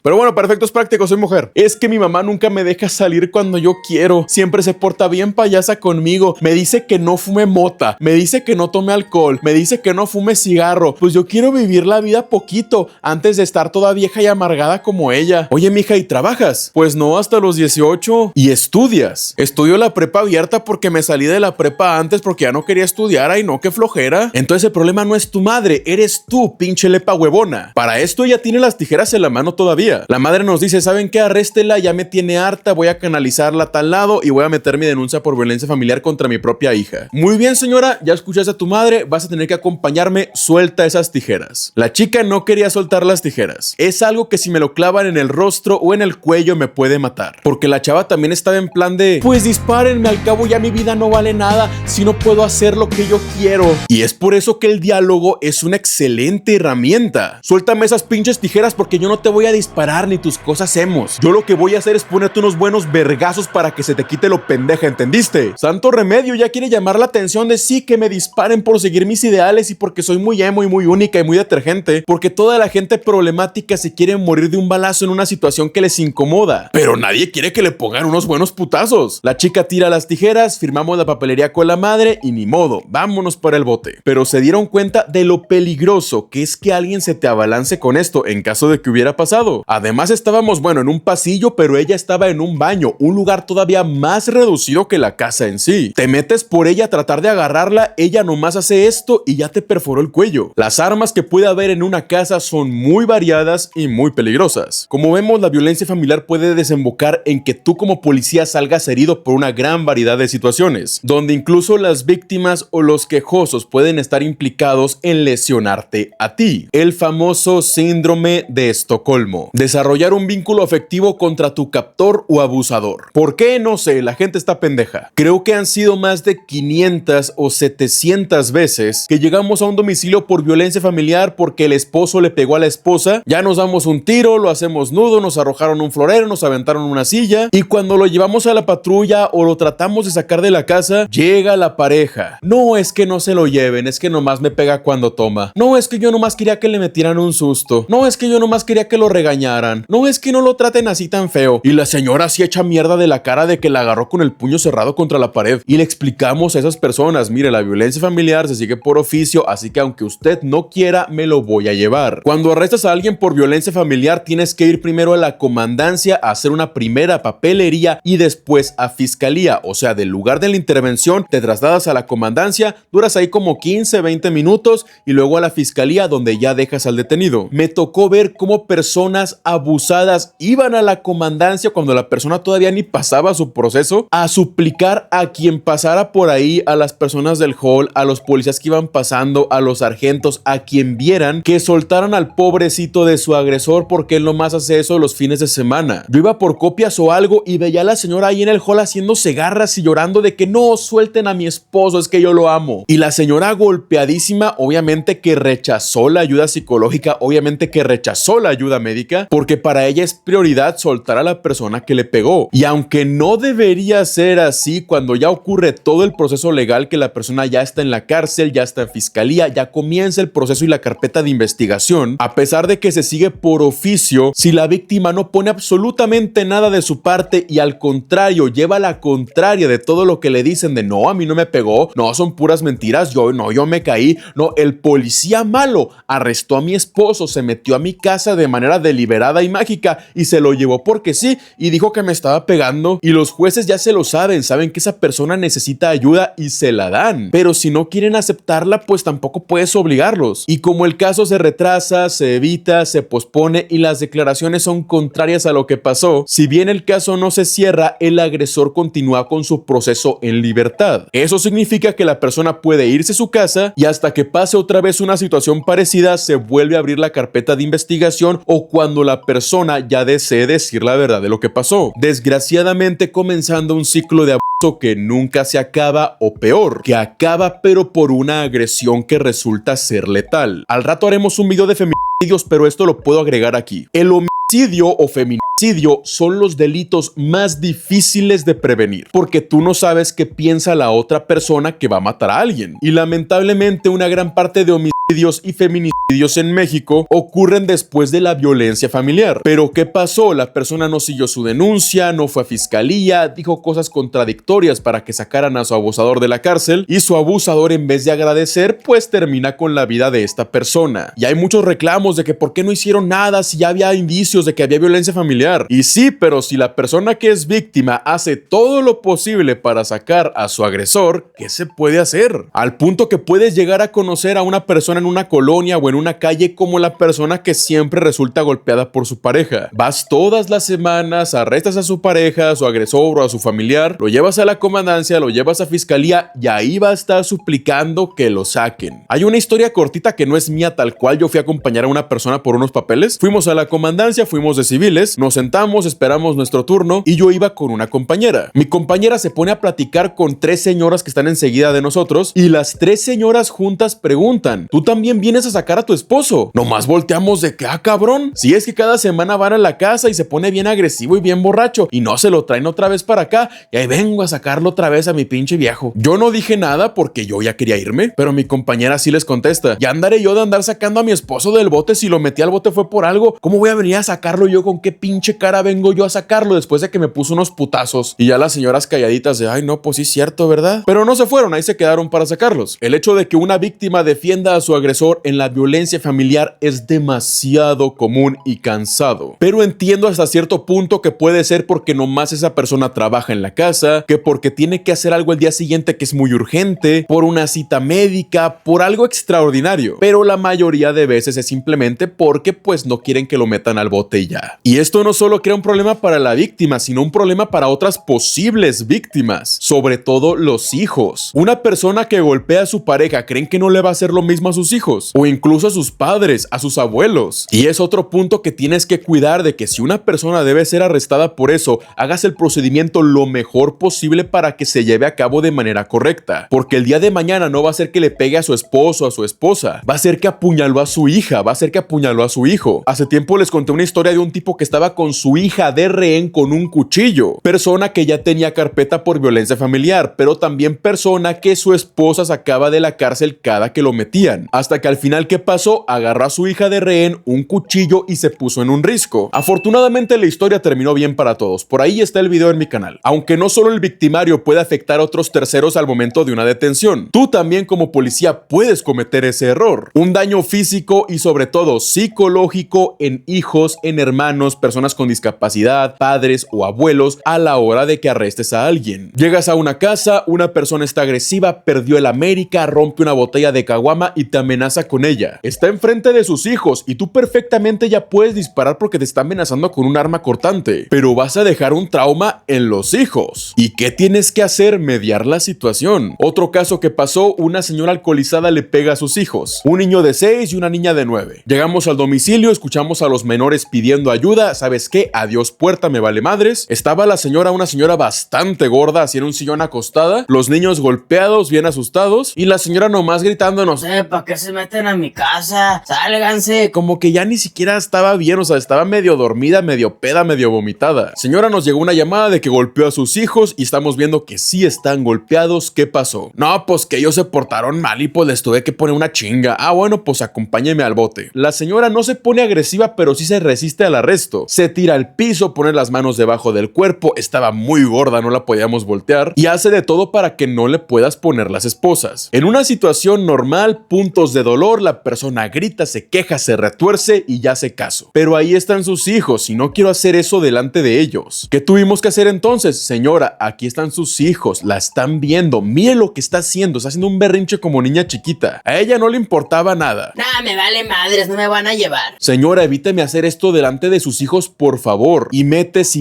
Pero bueno, para efectos prácticos soy mujer. Es que mi mamá nunca me deja salir cuando yo quiero. Siempre se porta bien payasa conmigo. Me dice que no fume mota, me dice que no tome alcohol, me dice que no fume cigarro. Pues yo quiero vivir la vida poquito antes de estar toda vieja y amargada como ella. Oye, mija, ¿y trabajas? Pues no, hasta los 18. ¿Y estudias? Estudio la prepa abierta porque me salí de la prepa antes porque ya no quería estudiar. Ay, no, qué flojera. Entonces el problema no es tu madre, eres tú, pinche lepa huevona. Para esto ella tiene las tijeras en la mano todavía. La madre nos dice, ¿saben qué? Arréstela, ya me tiene harta, voy a canalizarla a tal lado y voy a meter mi denuncia por violencia familiar contra mi propia hija. Muy bien, señora, ya escuchaste a tu madre, vas a tener que acompañarme, suelta esas tijeras. La chica no quería soltar las tijeras. Es algo que si me lo clavan en el rostro o en el cuello me puede matar. Porque la chava también estaba en plan de, pues dispárenme, al cabo ya mi vida no vale nada si no puedo hacer lo que yo quiero. Y es por eso que el diálogo es una excelente herramienta. Suéltame esas pinches tijeras porque yo no te voy a disparar ni tus cosas hemos. Yo lo que voy a hacer es ponerte unos buenos vergazos para que se te quite lo pendeja, ¿entendiste? Santo remedio, ya quiere llamar la atención de sí que me disparen por seguir mis ideales y porque soy muy emo y muy única y muy detergente, porque toda la gente problemática se quiere morir de un balazo en una situación que les incomoda, pero nadie quiere que le pongan unos buenos putazos. La chica tira las tijeras, firmamos la papelería con la madre y ni modo, vámonos para el bote. Pero se dieron cuenta de lo peligroso que es que alguien se te abalance con esto en caso de que hubiera pasado. Además estábamos, bueno, en un pasillo, pero ella estaba en un baño, un lugar todavía más reducido que la casa en sí. Te metes por ella a tratar de agarrarla, ella nomás hace esto y ya te perforó el cuello. Las armas que puede haber en una casa son muy variadas y muy peligrosas. Como vemos, la violencia familiar puede desembocar en que tú como policía salgas herido por una gran variedad de situaciones, donde incluso las víctimas o los quejosos pueden estar implicados en lesionarte a ti. El famoso síndrome de Estocolmo. Desarrollar un vínculo afectivo contra tu captor o abusador. ¿Por qué? No sé, la gente está pendeja. Creo que han sido más de 500 o 700 veces que llegamos a un domicilio por violencia familiar porque el esposo le pegó a la esposa, ya nos damos un tiro, lo hacemos nudo, nos arrojaron un florero, nos aventaron una silla y cuando lo llevamos a la patrulla o lo tratamos de sacar de la casa, llega la pareja. No, es que no se lo lleven, es que nomás me pega cuando toma. No, es que yo nomás quería que le metieran un susto. No, es que yo nomás quería que lo regañaran. No, es que no lo traten así tan feo. Y la señora así echa mierda de la cara de que la agarró con el puño cerrado contra la pared. Y le explicamos a esas personas, mire, la violencia familiar se sigue por oficio, así que aunque usted no quiera, me lo voy a llevar. Cuando arrestas a alguien por violencia familiar, tienes que ir primero a la comandancia a hacer una primera papelería y después a fiscalía. O sea, del lugar de la intervención te trasladas a la comandancia, duras ahí como 15, 20 minutos y luego a la fiscalía donde ya dejas al detenido. Me tocó ver cómo personas abusadas iban a la comandancia cuando la persona todavía ni pasaba su proceso a suplicar a quien pasara por ahí, a las personas del hall, a los policías que iban pasando, a los sargentos, a quien vieran que soltaran al pobrecito de su agresor porque él nomás hace eso los fines de semana. Yo iba por copias o algo y veía a la señora ahí en el hall haciéndose garras y llorando de que no, suelten a mi esposo, es que yo lo amo. Y la señora golpeadísima, obviamente que rechazó la ayuda psicológica, obviamente que rechazó la ayuda médica, porque para ella es prioridad soltar a la persona que le pegó. Y aunque no debería ser así, cuando ya ocurre todo el proceso legal, que la persona ya está en la cárcel, ya está en fiscalía, ya comienza el proceso y la carpeta de investigación, a pesar de que se sigue por oficio, si la víctima no pone absolutamente nada de su parte y al contrario lleva la contraria de todo lo que le dicen de no, a mí no me pegó, no, son puras mentiras, yo me caí, no, el policía malo arrestó a mi esposo, se metió a mi casa de manera deliberada y mágica y se lo llevó porque sí y dijo que me estaba pegando, y los jueces ya se lo saben que esa persona necesita ayuda y se la dan, pero si no quieren aceptarla, pues tampoco puedes obligarlos. Y como el caso se retrasa, se evita, se pospone y las declaraciones son contrarias a lo que pasó, si bien el caso no se cierra, el agresor continúa con su proceso en libertad. Eso significa que la persona puede irse a su casa y hasta que pase otra vez una situación parecida se vuelve a abrir la carpeta de investigación o cuando la persona ya desee decir la verdad de lo que pasó. Desgraciadamente, comenzando un ciclo de que nunca se acaba, o peor, que acaba pero por una agresión que resulta ser letal. Al rato haremos un video de feminicidios, pero esto lo puedo agregar aquí. El homicidio o feminicidio son los delitos más difíciles de prevenir, porque tú no sabes qué piensa la otra persona que va a matar a alguien. Y lamentablemente una gran parte de homicidios y feminicidios en México ocurren después de la violencia familiar. Pero ¿qué pasó? La persona no siguió su denuncia, no fue a fiscalía, dijo cosas contradictorias para que sacaran a su abusador de la cárcel, y su abusador, en vez de agradecer, pues termina con la vida de esta persona. Y hay muchos reclamos de que por qué no hicieron nada si ya había indicios de que había violencia familiar. Y sí, pero si la persona que es víctima hace todo lo posible para sacar a su agresor, ¿qué se puede hacer? Al punto que puedes llegar a conocer a una persona en una colonia o en una calle como la persona que siempre resulta golpeada por su pareja. Vas todas las semanas, arrestas a su pareja, a su agresor o a su familiar, lo llevas a la comandancia, lo llevas a fiscalía y ahí va a estar suplicando que lo saquen. Hay una historia cortita que no es mía tal cual. Yo fui a acompañar a una persona por unos papeles, fuimos a la comandancia, fuimos de civiles, nos sentamos, esperamos nuestro turno y yo iba con una compañera. Mi compañera se pone a platicar con 3 señoras que están enseguida de nosotros y las 3 señoras juntas preguntan: ¿tú también vienes a sacar a tu esposo? Nomás volteamos de que, cabrón, si es que cada semana van a la casa y se pone bien agresivo y bien borracho y no se lo traen otra vez para acá y ahí vengo a sacarlo otra vez a mi pinche viejo. Yo no dije nada porque yo ya quería irme, pero mi compañera sí les contesta: ya andaré yo de andar sacando a mi esposo del bote, si lo metí al bote fue por algo, ¿cómo voy a venir a sacarlo yo? ¿Con qué pinche cara vengo yo a sacarlo después de que me puso unos putazos? Y ya las señoras calladitas de, ay no, pues sí es cierto, ¿verdad? Pero no se fueron, ahí se quedaron para sacarlos. El hecho de que una víctima defienda a su agresor en la violencia familiar es demasiado común y cansado, pero entiendo hasta cierto punto que puede ser porque nomás esa persona trabaja en la casa, que porque tiene que hacer algo el día siguiente que es muy urgente, por una cita médica, por algo extraordinario, pero la mayoría de veces es simplemente porque pues no quieren que lo metan al bote y ya. Y esto no solo crea un problema para la víctima, sino un problema para otras posibles víctimas, sobre todo los hijos. Una persona que golpea a su pareja, ¿creen que no le va a hacer lo mismo a sus hijos? O incluso a sus padres, a sus abuelos. Y es otro punto que tienes que cuidar, de que si una persona debe ser arrestada por eso, hagas el procedimiento lo mejor posible para que se lleve a cabo de manera correcta. Porque el día de mañana no va a ser que le pegue a su esposo o a su esposa, va a ser que apuñaló a su hija, va a ser que apuñaló a su hijo. Hace tiempo les conté una historia de un tipo que estaba con su hija de rehén con un cuchillo. Persona que ya tenía carpeta por violencia familiar, pero también persona que su esposa sacaba de la cárcel cada que lo metían. Hasta que al final, ¿qué pasó? Agarró a su hija de rehén, un cuchillo y se puso en un risco. Afortunadamente la historia terminó bien para todos. Por ahí está el video en mi canal. Aunque no solo el victimario puede afectar a otros terceros al momento de una detención, tú también como policía puedes cometer ese error. Un daño físico y sobre todo psicológico en hijos, en hermanos, personas con discapacidad, padres o abuelos a la hora de que arrestes a alguien. Llegas a una casa, una persona está agresiva, perdió el América, rompe una botella de caguama y te amenaza con ella. Está enfrente de sus hijos y tú perfectamente ya puedes disparar porque te está amenazando con un arma cortante, pero vas a dejar un trauma en los hijos. ¿Y qué tienes que hacer? Mediar la situación. Otro caso que pasó: una señora alcoholizada le pega a sus hijos, un niño de 6 y una niña de 9. Llegamos al domicilio, escuchamos a los menores pidiendo ayuda. ¿Sabes qué? Adiós puerta, me vale madres. Estaba la señora, una señora bastante gorda, así en un sillón acostada, los niños golpeados, bien asustados, y la señora nomás gritando: no sé, ¿para qué se meten a mi casa? Sálganse. Como que ya ni siquiera estaba bien, o sea, estaba medio dormida, medio peda, medio vomitada. Señora, nos llegó una llamada de que golpeó a sus hijos y estamos viendo que sí están golpeados. ¿Qué pasó? No, pues que ellos se portaron mal y pues les tuve que poner una chinga. Ah, bueno, pues acompáñeme al bote. La señora no se pone agresiva, pero sí se resiste al arresto. Se tira al piso, pone las manos debajo del cuerpo, estaba muy gorda, no la podíamos voltear, y hace de todo para que no le puedas poner las esposas. En una situación normal, puntos de dolor, la persona grita, se queja, se retuerce y ya se caso. Pero ahí están sus hijos y no quiero hacer eso delante de ellos. ¿Qué tuvimos que hacer entonces? Señora, aquí están sus hijos, la están viendo, mire lo que está haciendo un berrinche como niña chiquita. A ella no le importaba nada. Nah, me vale madres, no me van a llevar. Señora, evíteme hacer esto delante de sus hijos, por favor. Y metes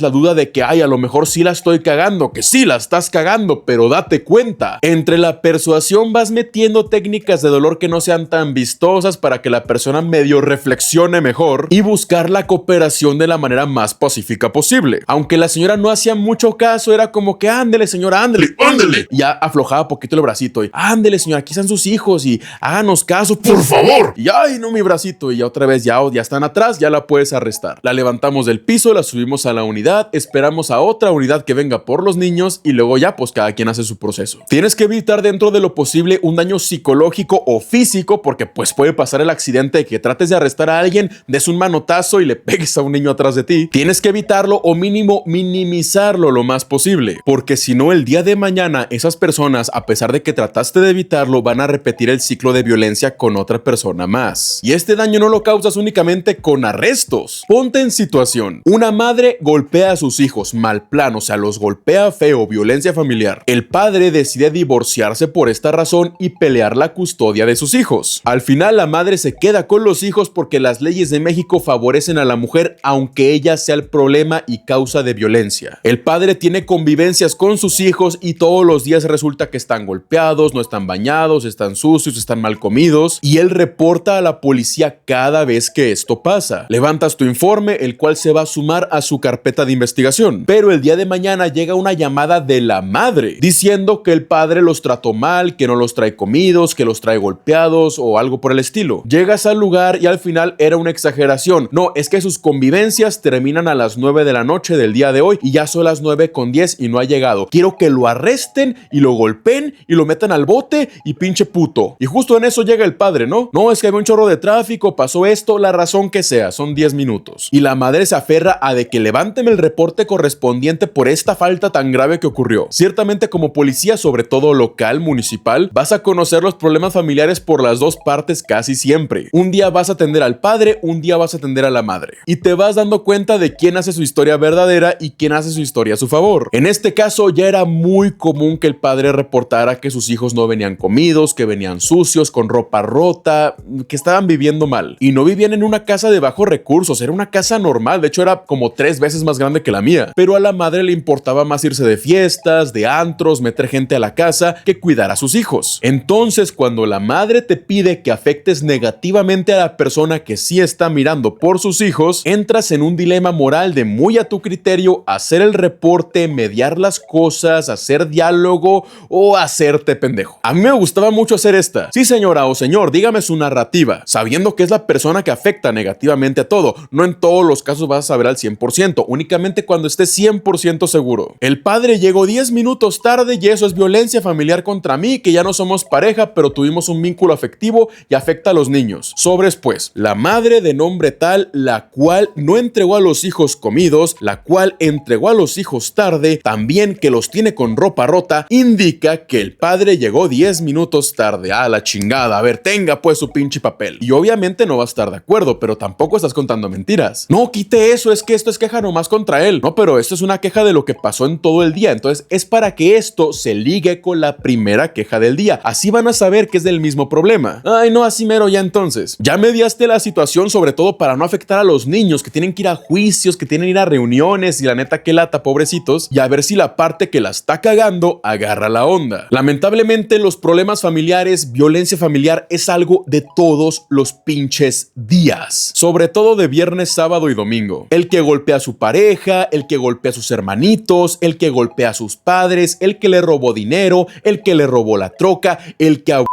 la duda de que, ay, a lo mejor sí la estoy cagando, que sí la estás cagando, pero date cuenta. Entre la persuasión vas metiendo técnicas de dolor que no sean tan vistosas para que la persona medio reflexione mejor y buscar la cooperación de la manera más pacífica posible. Aunque la señora no hacía mucho caso era como que ándele señora, ándele, ándele. Y ya aflojaba poquito el bracito y ándele señora, aquí están sus hijos y háganos caso, por favor. Y ay, no, mi bracito. Y ya otra vez ya están atrás, ya la puedes arrestar. La levantamos del piso, la subimos a la unidad, esperamos a otra unidad que venga por los niños y luego ya pues cada quien hace su proceso. Tienes que evitar dentro de lo posible un daño psicológico o físico porque pues puede pasar el accidente de que trates de arrestar a alguien, des un manotazo y le pegues a un niño atrás de ti. Tienes que evitarlo o mínimo minimizarlo lo más posible, porque si no el día de mañana esas personas, a pesar de que trataste de evitarlo, van a repetir el ciclo de violencia con otra persona más. Y este daño no lo causas únicamente con arrestos. Ponte en situación. Una madre golpea a sus hijos, mal plan, o sea, los golpea feo, violencia familiar. El padre decide divorciarse por esta razón y pelear la custodia de sus hijos. Al final la madre se queda con los hijos porque las leyes de México favorecen a la mujer aunque ella sea el problema y causa de violencia. El padre tiene convivencias con sus hijos y todos los días resulta que están golpeados, no están bañados, están sucios, están mal comidos y él reporta a la policía cada vez que esto pasa. Levantas tu informe, el cual se va a sumar a su carpeta de investigación. Pero el día de mañana llega una llamada de la madre diciendo que el padre los trató mal, que no los trae comidos, que los trae golpeados o algo por el estilo. Llegas al lugar y al final era una exageración. No, es que sus convivencias terminan a las 9 de la noche del día de hoy y ya son las 9:10 y no ha llegado. Quiero que lo arresten y lo golpeen y lo metan al bote y pinche puto. Y justo en eso llega el padre, ¿no? No, es que había un chorro de tráfico, pasó esto, la razón que sea, son 10 minutos. Y la madre se aferra a de que levánteme el reporte correspondiente por esta falta tan grave que ocurrió. Ciertamente como policía, sobre todo local, municipal, vas a conocer los problemas familiares por las dos partes casi siempre. Un día vas a atender al padre, un día vas a atender a la madre. Y te vas dando cuenta de quién hace su historia verdadera y quién hace su historia a su favor. En este caso ya era muy común que el padre reportara que sus hijos no venían comidos, que venían sucios, con ropa rota, que estaban viviendo mal. Y no vivían en una casa de bajos recursos, era una casa normal, de hecho era como 3 veces más grande que la mía. Pero a la madre le importaba más irse de fiestas, de antros, meter gente a la casa, que cuidar a sus hijos. Entonces, cuando la madre te pide que afectes negativamente a la persona que sí está mirando por sus hijos, entras en un dilema moral de muy a tu criterio hacer el reporte, mediar las cosas, hacer diálogo o hacerte pendejo. A mí me gustaba mucho hacer esta. Sí, señora o señor, dígame su narrativa, sabiendo que es la persona que afecta negativamente a todo. No en todos los casos vas a saber al 100%, únicamente cuando estés 100% seguro. El padre llegó 10 minutos tarde y eso es violencia familiar contra mí, que ya no somos pareja, pero tuvimos un vínculo afectivo y afecta a los niños. Sobres pues, la madre de nombre tal, la cual no entregó a los hijos comidos, la cual entregó a los hijos tarde, también que los tiene con ropa rota, indica que el padre llegó 10 minutos tarde. A la chingada, a ver, tenga pues su pinche papel. Y obviamente no va a estar de acuerdo, pero tampoco estás contando mentiras. No, quite eso, es que esto es queja nomás contra él. No, pero esto es una queja de lo que pasó en todo el día, entonces es para que esto se ligue con la primera queja del día. Así van a saber que es del mismo problema. Ay, no, así mero ya entonces. Ya mediaste la situación, sobre todo para no afectar a los niños que tienen que ir a juicios, que tienen que ir a reuniones y la neta que lata, pobrecitos, y a ver si la parte que la está cagando agarra la onda. Lamentablemente los problemas familiares, violencia familiar es algo de todos los pinches días, sobre todo de viernes, sábado y domingo. El que golpea a su pareja, el que golpea a sus hermanitos, el que golpea a sus padres, el que le robó dinero, el que le robó la troca, el que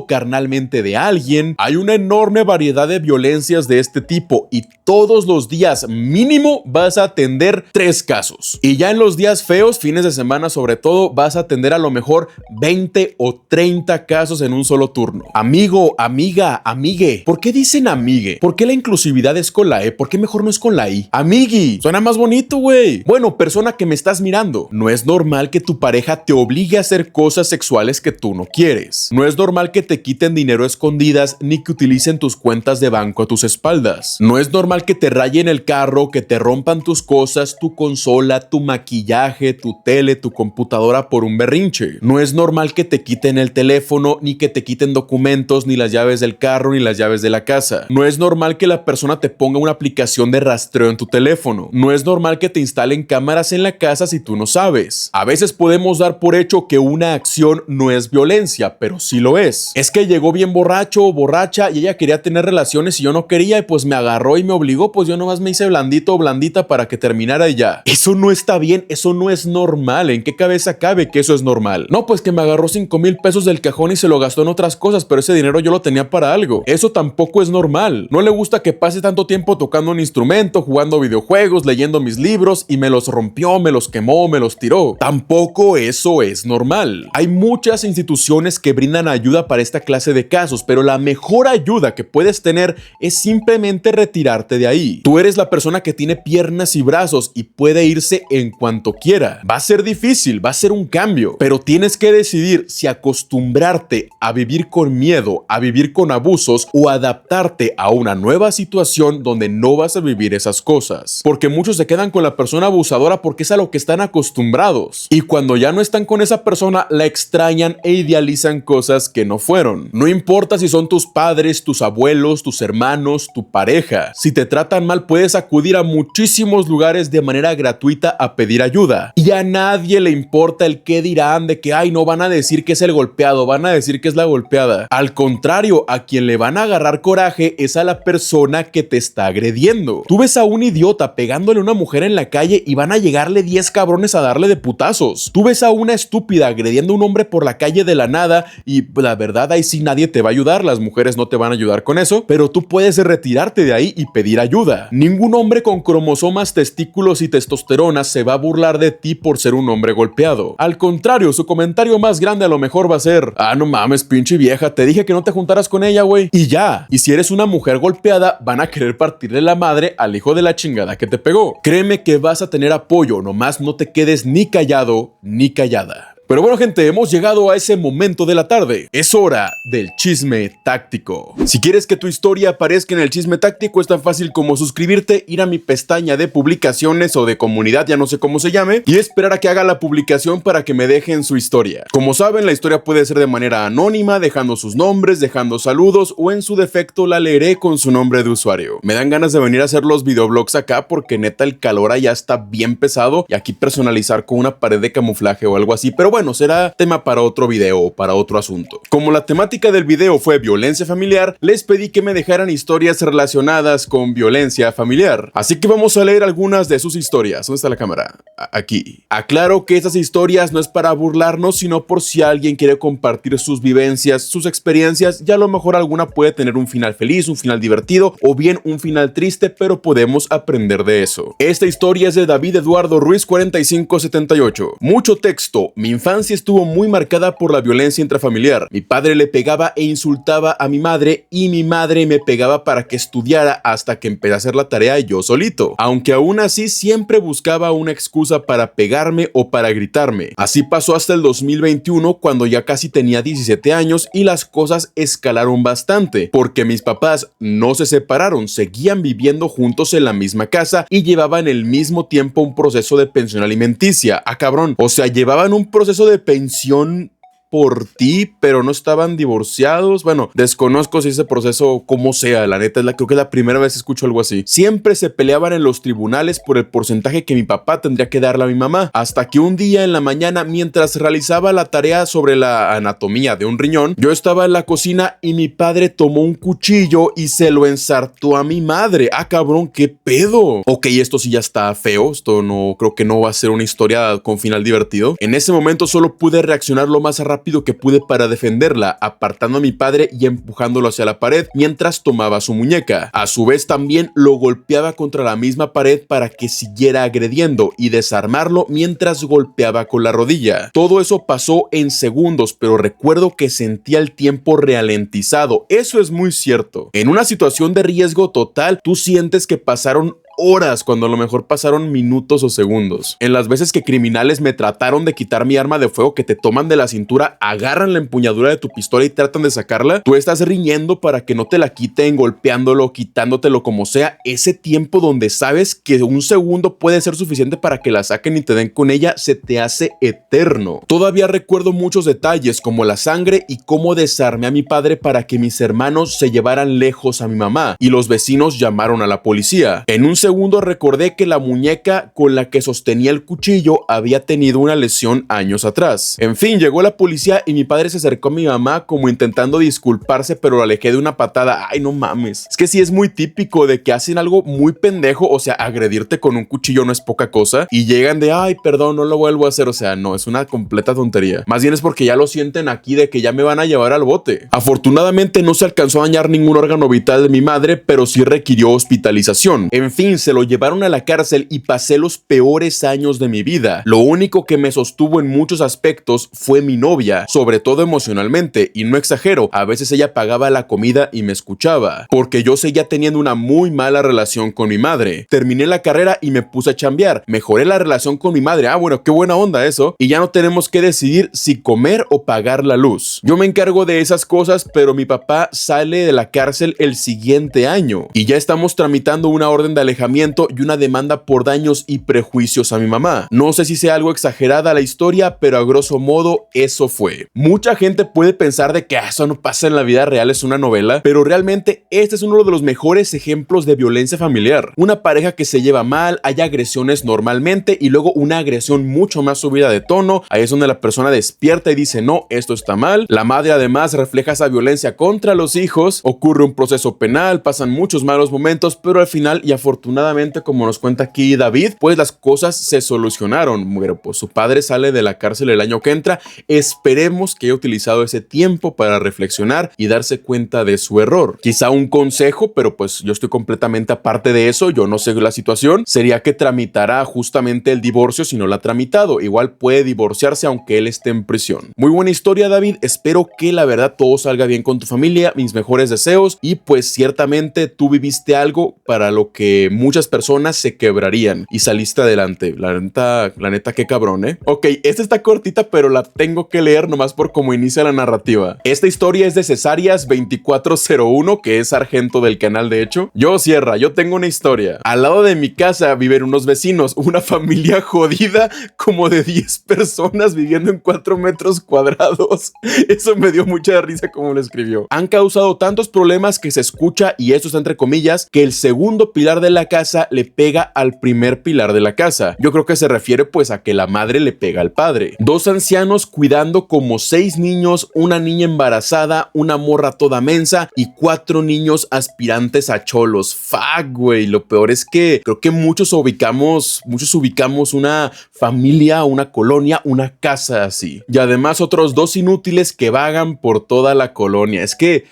carnalmente de alguien. Hay una enorme variedad de violencias de este tipo y todos los días mínimo vas a atender 3 casos. Y ya en los días feos, fines de semana sobre todo, vas a atender a lo mejor 20 o 30 casos en un solo turno. Amigo, amiga, amigue. ¿Por qué dicen amigue? ¿Por qué la inclusividad es con la E? ¿Por qué mejor no es con la I? Amigui. Suena más bonito, güey. Bueno, persona que me estás mirando, no es normal que tu pareja te obligue a hacer cosas sexuales que tú no quieres. No es normal que te quiten dinero a escondidas ni que utilicen tus cuentas de banco a tus espaldas. No es normal que te rayen el carro, que te rompan tus cosas, tu consola, tu maquillaje, tu tele, tu computadora por un berrinche. No es normal que te quiten el teléfono, ni que te quiten documentos, ni las llaves del carro, ni las llaves de la casa. No es normal que la persona te ponga una aplicación de rastreo en tu teléfono. No es normal que te instalen cámaras en la casa si tú no sabes. A veces podemos dar por hecho que una acción no es violencia, pero sí lo es. después. Es que llegó bien borracho o borracha y ella quería tener relaciones y yo no quería y pues me agarró y me obligó, pues yo nomás me hice blandito o blandita para que terminara y ya. Eso no está bien, eso no es normal. ¿En qué cabeza cabe que eso es normal? No, pues que me agarró 5,000 pesos del cajón y se lo gastó en otras cosas, pero ese dinero yo lo tenía para algo. Eso tampoco es normal. No le gusta que pase tanto tiempo tocando un instrumento, jugando videojuegos, leyendo mis libros y me los rompió, me los quemó, me los tiró. Tampoco eso es normal. Hay muchas instituciones que brindan ayuda para esta clase de casos, pero la mejor ayuda que puedes tener es simplemente retirarte de ahí. Tú eres la persona que tiene piernas y brazos y puede irse en cuanto quiera. Va a ser difícil, va a ser un cambio, pero tienes que decidir si acostumbrarte a vivir con miedo, a vivir con abusos o adaptarte a una nueva situación donde no vas a vivir esas cosas. Porque muchos se quedan con la persona abusadora porque es a lo que están acostumbrados. Y cuando ya no están con esa persona, la extrañan e idealizan cosas que no fueron. No importa si son tus padres, tus abuelos, tus hermanos, tu pareja. Si te tratan mal, puedes acudir a muchísimos lugares de manera gratuita a pedir ayuda. Y a nadie le importa el qué dirán de que, ay, no van a decir que es el golpeado, van a decir que es la golpeada. Al contrario, a quien le van a agarrar coraje es a la persona que te está agrediendo. Tú ves a un idiota pegándole a una mujer en la calle y van a llegarle 10 cabrones a darle de putazos. Tú ves a una estúpida agrediendo a un hombre por la calle de la nada y la verdad ahí sí nadie te va a ayudar, las mujeres no te van a ayudar con eso, pero tú puedes retirarte de ahí y pedir ayuda. Ningún hombre con cromosomas, testículos y testosterona se va a burlar de ti por ser un hombre golpeado. Al contrario, su comentario más grande a lo mejor va a ser, ah, no mames, pinche vieja, te dije que no te juntaras con ella, güey. Y ya. Y si eres una mujer golpeada, van a querer partirle la madre al hijo de la chingada que te pegó. Créeme que vas a tener apoyo, nomás no te quedes ni callado ni callada. Pero bueno, gente, hemos llegado a ese momento de la tarde. Es hora del chisme táctico. Si quieres que tu historia aparezca en el chisme táctico, es tan fácil como suscribirte, ir a mi pestaña de publicaciones o de comunidad, ya no sé cómo se llame, y esperar a que haga la publicación para que me dejen su historia. Como saben, la historia puede ser de manera anónima, dejando sus nombres, dejando saludos, o en su defecto la leeré con su nombre de usuario. Me dan ganas de venir a hacer los videoblogs acá porque neta el calor allá está bien pesado y aquí personalizar con una pared de camuflaje o algo así, pero bueno, será tema para otro video o para otro asunto. Como la temática del video fue violencia familiar, les pedí que me dejaran historias relacionadas con violencia familiar. Así que vamos a leer algunas de sus historias. ¿Dónde está la cámara? Aquí. Aclaro que estas historias no es para burlarnos, sino por si alguien quiere compartir sus vivencias, sus experiencias, y a lo mejor alguna puede tener un final feliz, un final divertido o bien un final triste, pero podemos aprender de eso. Esta historia es de David Eduardo Ruiz 4578. Mucho texto. Mi infancia estuvo muy marcada por la violencia intrafamiliar. Mi padre le pegaba e insultaba a mi madre y mi madre me pegaba para que estudiara hasta que empecé a hacer la tarea yo solito. Aunque aún así siempre buscaba una excusa para pegarme o para gritarme. Así pasó hasta el 2021 cuando ya casi tenía 17 años y las cosas escalaron bastante porque mis papás no se separaron, seguían viviendo juntos en la misma casa y llevaban el mismo tiempo un proceso de pensión alimenticia. Ah, cabrón, o sea, llevaban un proceso de pensión por ti, pero no estaban divorciados. Bueno, desconozco si ese proceso como sea, la neta creo que es la primera vez que escucho algo así. Siempre se peleaban en los tribunales por el porcentaje que mi papá tendría que darle a mi mamá, hasta que un día en la mañana, mientras realizaba la tarea sobre la anatomía de un riñón, yo estaba en la cocina y mi padre tomó un cuchillo y se lo ensartó a mi madre. Ah, cabrón, qué pedo. Ok, esto sí ya está feo, esto no, creo que no va a ser una historia con final divertido. En ese momento solo pude reaccionar lo más rápido que pude para defenderla, apartando a mi padre y empujándolo hacia la pared mientras tomaba su muñeca. A su vez también lo golpeaba contra la misma pared para que siguiera agrediendo y desarmarlo mientras golpeaba con la rodilla. Todo eso pasó en segundos, pero recuerdo que sentía el tiempo ralentizado. Eso es muy cierto. En una situación de riesgo total, tú sientes que pasaron horas cuando a lo mejor pasaron minutos o segundos. En las veces que criminales me trataron de quitar mi arma de fuego, que te toman de la cintura, agarran la empuñadura de tu pistola y tratan de sacarla, tú estás riñendo para que no te la quiten, golpeándolo, quitándotelo como sea. Ese tiempo donde sabes que un segundo puede ser suficiente para que la saquen y te den con ella, se te hace eterno. Todavía recuerdo muchos detalles como la sangre y cómo desarmé a mi padre para que mis hermanos se llevaran lejos a mi mamá y los vecinos llamaron a la policía. En un segundo recordé que la muñeca con la que sostenía el cuchillo había tenido una lesión años atrás. En fin, llegó la policía y mi padre se acercó a mi mamá como intentando disculparse, pero lo alejé de una patada. Ay, no mames. Es que sí es muy típico de que hacen algo muy pendejo, o sea, agredirte con un cuchillo no es poca cosa, y llegan de, ay, perdón, no lo vuelvo a hacer. O sea, no, es una completa tontería. Más bien es porque ya lo sienten aquí de que ya me van a llevar al bote. Afortunadamente no se alcanzó a dañar ningún órgano vital de mi madre, pero sí requirió hospitalización. En fin, se lo llevaron a la cárcel y pasé los peores años de mi vida. Lo único que me sostuvo en muchos aspectos fue mi novia, sobre todo emocionalmente, y no exagero, a veces ella pagaba la comida y me escuchaba, porque yo seguía teniendo una muy mala relación con mi madre. Terminé la carrera y me puse a chambear, mejoré la relación con mi madre, bueno, qué buena onda eso, y ya no tenemos que decidir si comer o pagar la luz. Yo me encargo de esas cosas, pero mi papá sale de la cárcel el siguiente año, y ya estamos tramitando una orden de alejamiento y una demanda por daños y prejuicios a mi mamá. No sé si sea algo exagerada la historia, pero a grosso modo eso fue. Mucha gente puede pensar de que eso no pasa en la vida real, es una novela, pero realmente este es uno de los mejores ejemplos de violencia familiar. Una pareja que se lleva mal, hay agresiones normalmente y luego una agresión mucho más subida de tono. Ahí es donde la persona despierta y dice, no, esto está mal. La madre además refleja esa violencia contra los hijos, ocurre un proceso penal, pasan muchos malos momentos, pero al final y afortunadamente, como nos cuenta aquí David, pues las cosas se solucionaron. Pero pues su padre sale de la cárcel el año que entra. Esperemos que haya utilizado ese tiempo para reflexionar y darse cuenta de su error. Quizá un consejo, pero pues yo estoy completamente aparte de eso, yo no sé la situación, sería que tramitara justamente el divorcio si no lo ha tramitado. Igual puede divorciarse aunque él esté en prisión. Muy buena historia, David. Espero que la verdad todo salga bien con tu familia. Mis mejores deseos. Y pues ciertamente tú viviste algo para lo que muchas personas se quebrarían y saliste adelante. La neta, qué cabrón, ¿eh? Ok, esta está cortita, pero la tengo que leer nomás por cómo inicia la narrativa. Esta historia es de Cesáreas 2401, que es sargento del canal, de hecho. Yo, Sierra, yo tengo una historia. Al lado de mi casa viven unos vecinos, una familia jodida como de 10 personas viviendo en 4 metros cuadrados. Eso me dio mucha risa como lo escribió. Han causado tantos problemas que se escucha, y esto está entre comillas, que el segundo pilar de la casa le pega al primer pilar de la casa. Yo creo que se refiere pues a que la madre le pega al padre. 2 ancianos cuidando como 6 niños, una niña embarazada, una morra toda mensa y 4 niños aspirantes a cholos. Fuck, güey. Lo peor es que creo que muchos ubicamos una familia, una colonia, una casa así. Y además otros 2 inútiles que vagan por toda la colonia. Es que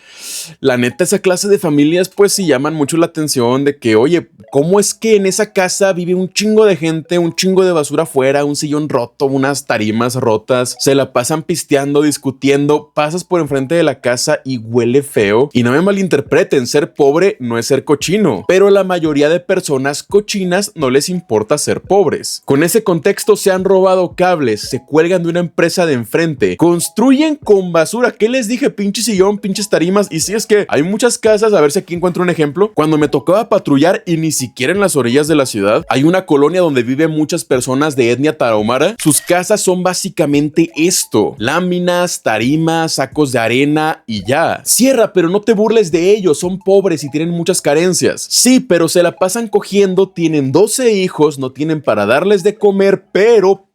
la neta, esa clase de familias pues sí llaman mucho la atención de que, oye, ¿cómo es que en esa casa vive un chingo de gente, un chingo de basura afuera, un sillón roto, unas tarimas rotas, se la pasan pisteando, discutiendo, pasas por enfrente de la casa y huele feo? Y no me malinterpreten, ser pobre no es ser cochino, pero la mayoría de personas cochinas no les importa ser pobres. Con ese contexto se han robado cables, se cuelgan de una empresa de enfrente, construyen con basura. ¿Qué les dije? Pinche sillón, pinches tarimas. Y sí, es que hay muchas casas, a ver si aquí encuentro un ejemplo. Cuando me tocaba patrullar y ni siquiera en las orillas de la ciudad, hay una colonia donde viven muchas personas de etnia tarahumara. Sus casas son básicamente esto: láminas, tarimas, sacos de arena y ya. Sierra, pero no te burles de ellos, son pobres y tienen muchas carencias. Sí, pero se la pasan cogiendo, tienen 12 hijos, no tienen para darles de comer, pero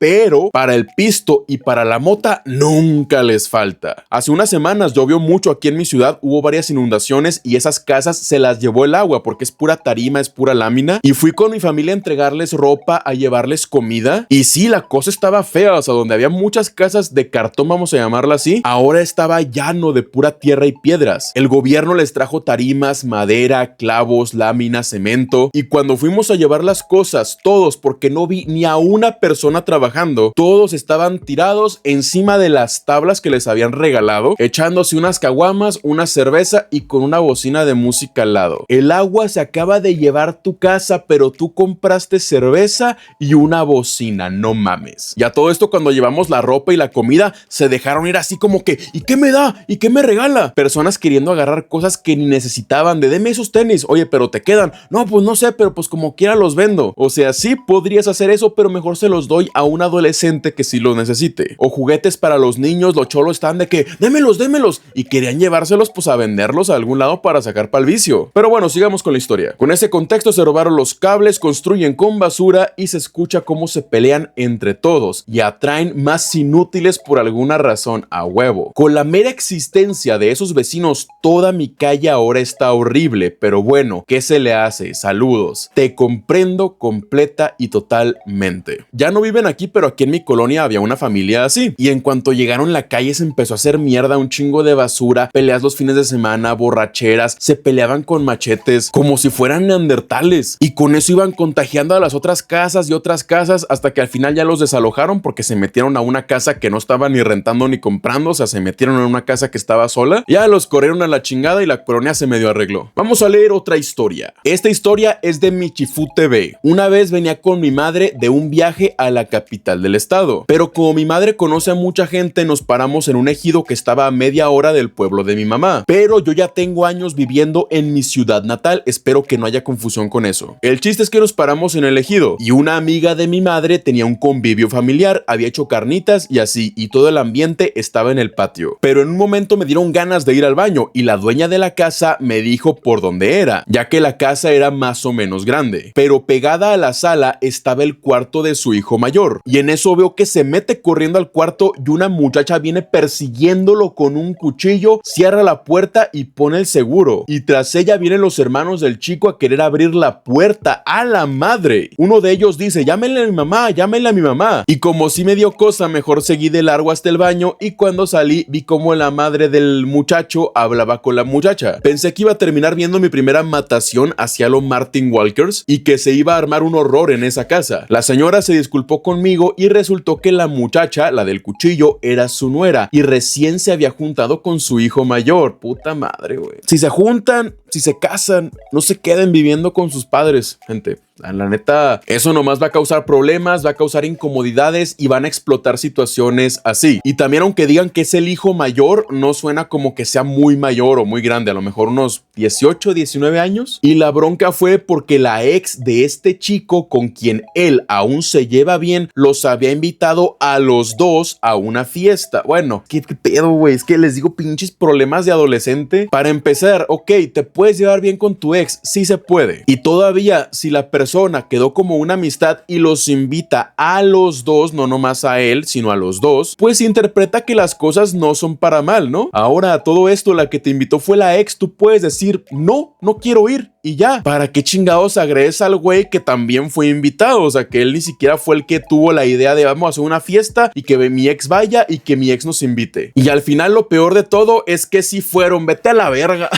para el pisto y para la mota nunca les falta. Hace unas semanas llovió mucho aquí en mi ciudad, hubo varias inundaciones y esas casas se las llevó el agua porque es pura tarima, es pura lámina. Y fui con mi familia a entregarles ropa, a llevarles comida. Y sí, la cosa estaba fea, o sea, donde había muchas casas de cartón, vamos a llamarla así, ahora estaba llano de pura tierra y piedras. El gobierno les trajo tarimas, madera, clavos, láminas, cemento. Y cuando fuimos a llevar las cosas, todos, porque no vi ni a una persona trabajando, todos estaban tirados encima de las tablas que les habían regalado, echándose unas caguamas, una cerveza y con una bocina de música al lado. El agua se acaba de llevar tu casa, pero tú compraste cerveza y una bocina, no mames. Y a todo esto, cuando llevamos la ropa y la comida, se dejaron ir así como que, ¿y qué me da? ¿Y qué me regala? Personas queriendo agarrar cosas que ni necesitaban, de deme esos tenis, oye, pero te quedan. No, pues no sé, pero pues como quiera los vendo. O sea, sí podrías hacer eso, pero mejor se los doy a un un adolescente que sí lo necesite. O juguetes para los niños, los cholos están de que, démelos, y querían llevárselos pues a venderlos a algún lado para sacar pa'l vicio. Pero bueno, sigamos con la historia. Con ese contexto se robaron los cables, construyen con basura y se escucha cómo se pelean entre todos y atraen más inútiles por alguna razón a huevo. Con la mera existencia de esos vecinos, toda mi calle ahora está horrible, pero bueno, ¿qué se le hace? Saludos. Te comprendo completa y totalmente. Ya no viven aquí, pero aquí en mi colonia había una familia así. Y en cuanto llegaron, la calle se empezó a hacer mierda, un chingo de basura, peleas los fines de semana, borracheras, se peleaban con machetes como si fueran neandertales. Y con eso iban contagiando a las otras casas y otras casas hasta que al final ya los desalojaron porque se metieron a una casa que no estaba ni rentando ni comprando. O sea, se metieron en una casa que estaba sola. Ya los corrieron a la chingada y la colonia se medio arregló. Vamos a leer otra historia. Esta historia es de Michifu TV. Una vez venía con mi madre de un viaje a la capital del estado, pero como mi madre conoce a mucha gente, nos paramos en un ejido que estaba a media hora del pueblo de mi mamá. Pero yo ya tengo años viviendo en mi ciudad natal, espero que no haya confusión con eso. El chiste es que nos paramos en el ejido y una amiga de mi madre tenía un convivio familiar, había hecho carnitas y así, y todo el ambiente estaba en el patio. Pero en un momento me dieron ganas de ir al baño y la dueña de la casa me dijo por dónde era, ya que la casa era más o menos grande. Pero pegada a la sala estaba el cuarto de su hijo mayor, y en eso veo que se mete corriendo al cuarto y una muchacha viene persiguiéndolo con un cuchillo, cierra la puerta y pone el seguro. Y tras ella vienen los hermanos del chico a querer abrir la puerta. ¡A la madre! Uno de ellos dice, llámenle a mi mamá, llámenle a mi mamá. Y como si me dio cosa, mejor seguí de largo hasta el baño, y cuando salí vi como la madre del muchacho hablaba con la muchacha. Pensé que iba a terminar viendo mi primera matación hacia lo Martin Walkers y que se iba a armar un horror en esa casa. La señora se disculpó conmigo y resultó que la muchacha, la del cuchillo, era su nuera y recién se había juntado con su hijo mayor. Puta madre, güey. Si se juntan, si se casan, no se queden viviendo con sus padres, gente. La neta, eso nomás va a causar problemas, va a causar incomodidades y van a explotar situaciones así. Y también, aunque digan que es el hijo mayor, no suena como que sea muy mayor o muy grande, a lo mejor unos 18, 19 años. Y la bronca fue porque la ex de este chico, con quien él aún se lleva bien, los había invitado a los dos a una fiesta. Bueno, ¿qué pedo, güey? Es que les digo, pinches problemas de adolescente. Para empezar, ok, te puedes llevar bien con tu ex, sí se puede. Y todavía, si la persona quedó como una amistad y los invita a los dos, no nomás a él, sino a los dos, pues interpreta que las cosas no son para mal, ¿no? Ahora, a todo esto, la que te invitó fue la ex, tú puedes decir, no quiero ir. Y ya, ¿para qué chingados agredes al güey que también fue invitado? O sea, que él ni siquiera fue el que tuvo la idea de vamos a hacer una fiesta y que mi ex vaya y que mi ex nos invite. Y al final lo peor de todo es que sí fueron, vete a la verga.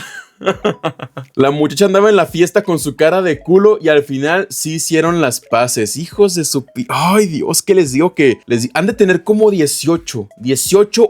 La muchacha andaba en la fiesta con su cara de culo y al final sí hicieron las paces. Hijos de su... Ay, Dios, que les digo que han de tener como 18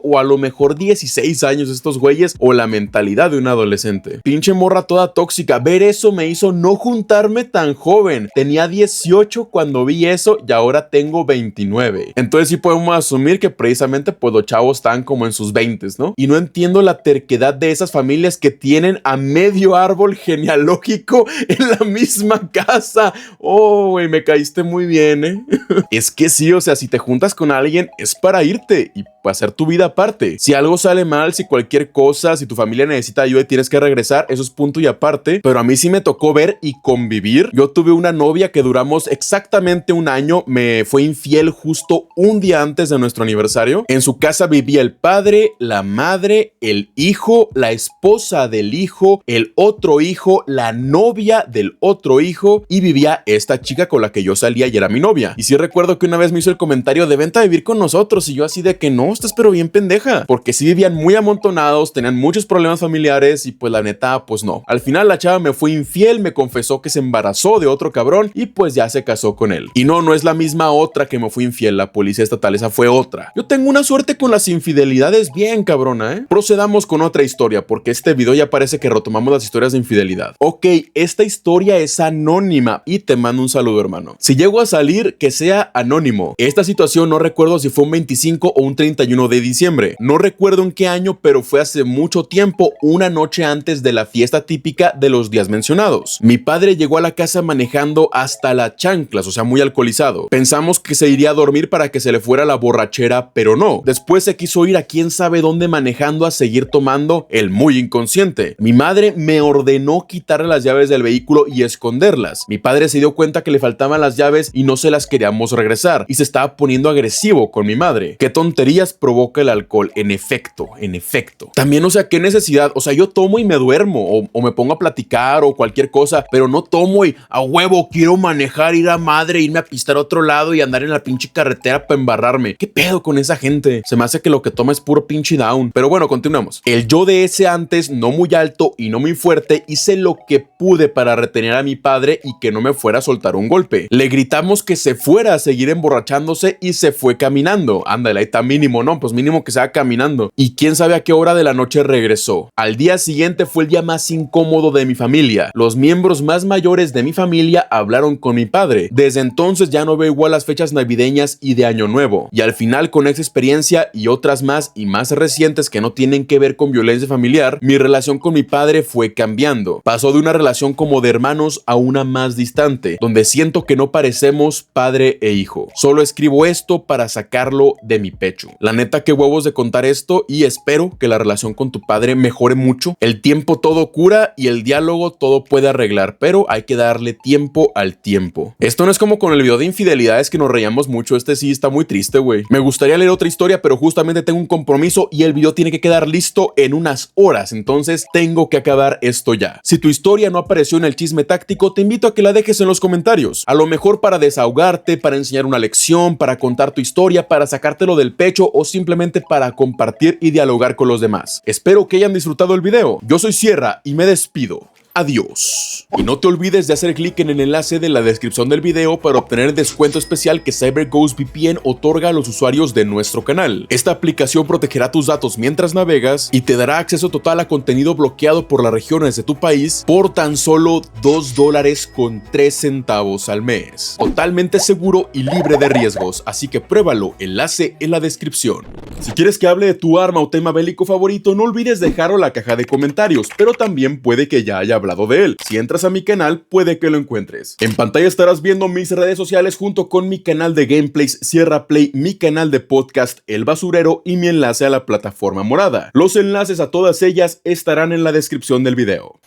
o a lo mejor 16 años estos güeyes, o la mentalidad de un adolescente. Pinche morra toda tóxica. Ver eso me hizo no juntarme tan joven. Tenía 18 cuando vi eso y ahora tengo 29. Entonces sí podemos asumir que precisamente pues los chavos están como en sus 20s, ¿no? Y no entiendo la terquedad de esas familias que tienen a medio árbol genealógico en la misma casa. Oh, güey, me caíste muy bien, ¿eh? Es que sí, o sea, si te juntas con alguien es para irte y para hacer tu vida aparte. Si algo sale mal, si cualquier cosa, si tu familia necesita ayuda y tienes que regresar, eso es punto y aparte. Pero a mí sí me tocó ver y convivir. Yo tuve una novia que duramos exactamente un año. Me fue infiel justo un día antes de nuestro aniversario. En su casa vivía el padre, la madre, el hijo, la esposa del hijo, el otro hijo, la novia del otro hijo, y vivía esta chica con la que yo salía y era mi novia. Y sí recuerdo que una vez me hizo el comentario de vente a vivir con nosotros, y yo así de que no, estás pero bien pendeja, porque sí vivían muy amontonados, tenían muchos problemas familiares y pues la neta, pues no. Al final la chava me fue infiel, me confesó que se embarazó de otro cabrón y pues ya se casó con él. Y no es la misma otra que me fue infiel, la policía estatal, esa fue otra. Yo tengo una suerte con las infidelidades bien cabrona, ¿eh? Procedamos con otra historia, porque este video ya parece que retomamos las historias de infidelidad. Ok, esta historia es anónima y te mando un saludo, hermano. Si llego a salir, que sea anónimo. Esta situación no recuerdo si fue un 25 o un 30 31 de diciembre. No recuerdo en qué año, pero fue hace mucho tiempo, una noche antes de la fiesta típica de los días mencionados. Mi padre llegó a la casa manejando hasta las chanclas, o sea, muy alcoholizado. Pensamos que se iría a dormir para que se le fuera la borrachera, pero no. Después se quiso ir a quién sabe dónde manejando a seguir tomando, el muy inconsciente. Mi madre me ordenó quitarle las llaves del vehículo y esconderlas. Mi padre se dio cuenta que le faltaban las llaves y no se las queríamos regresar y se estaba poniendo agresivo con mi madre. ¿Qué tonterías provoca el alcohol? En efecto, en efecto. También, o sea, ¿qué necesidad? O sea, yo tomo y me duermo o me pongo a platicar o cualquier cosa, pero no tomo y a huevo quiero manejar, ir a madre, irme a pistar a otro lado y andar en la pinche carretera para embarrarme. ¿Qué pedo con esa gente? Se me hace que lo que toma es puro pinche down. Pero bueno, continuamos. El yo de ese antes, no muy alto y no muy fuerte, hice lo que pude para retener a mi padre y que no me fuera a soltar un golpe. Le gritamos que se fuera a seguir emborrachándose y se fue caminando. Ándale, ahí está mínimo, ¿no? Pues mínimo que se va caminando. Y quién sabe a qué hora de la noche regresó. Al día siguiente fue el día más incómodo de mi familia. Los miembros más mayores de mi familia hablaron con mi padre. Desde entonces ya no veo igual las fechas navideñas y de Año Nuevo. Y al final, con esa experiencia y otras más y más recientes que no tienen que ver con violencia familiar, mi relación con mi padre fue cambiando. Pasó de una relación como de hermanos a una más distante, donde siento que no parecemos padre e hijo. Solo escribo esto para sacarlo de mi pecho. La neta, qué huevos de contar esto y espero que la relación con tu padre mejore mucho. El tiempo todo cura y el diálogo todo puede arreglar, pero hay que darle tiempo al tiempo. Esto no es como con el video de infidelidades que nos reíamos mucho. Este sí está muy triste, güey. Me gustaría leer otra historia, pero justamente tengo un compromiso y el video tiene que quedar listo en unas horas, entonces tengo que acabar esto ya. Si tu historia no apareció en el chisme táctico, te invito a que la dejes en los comentarios. A lo mejor para desahogarte, para enseñar una lección, para contar tu historia, para sacártelo del pecho o simplemente para compartir y dialogar con los demás. Espero que hayan disfrutado el video. Yo soy Sierra y me despido. Adiós. Y no te olvides de hacer clic en el enlace de la descripción del video para obtener el descuento especial que CyberGhost VPN otorga a los usuarios de nuestro canal. Esta aplicación protegerá tus datos mientras navegas y te dará acceso total a contenido bloqueado por las regiones de tu país por tan solo $2.03 al mes. Totalmente seguro y libre de riesgos, así que pruébalo, enlace en la descripción. Si quieres que hable de tu arma o tema bélico favorito, no olvides dejarlo en la caja de comentarios, pero también puede que ya haya hablado de él. Si entras a mi canal, puede que lo encuentres. En pantalla estarás viendo mis redes sociales junto con mi canal de gameplays Sierra Play, mi canal de podcast El Basurero y mi enlace a la plataforma morada. Los enlaces a todas ellas estarán en la descripción del video.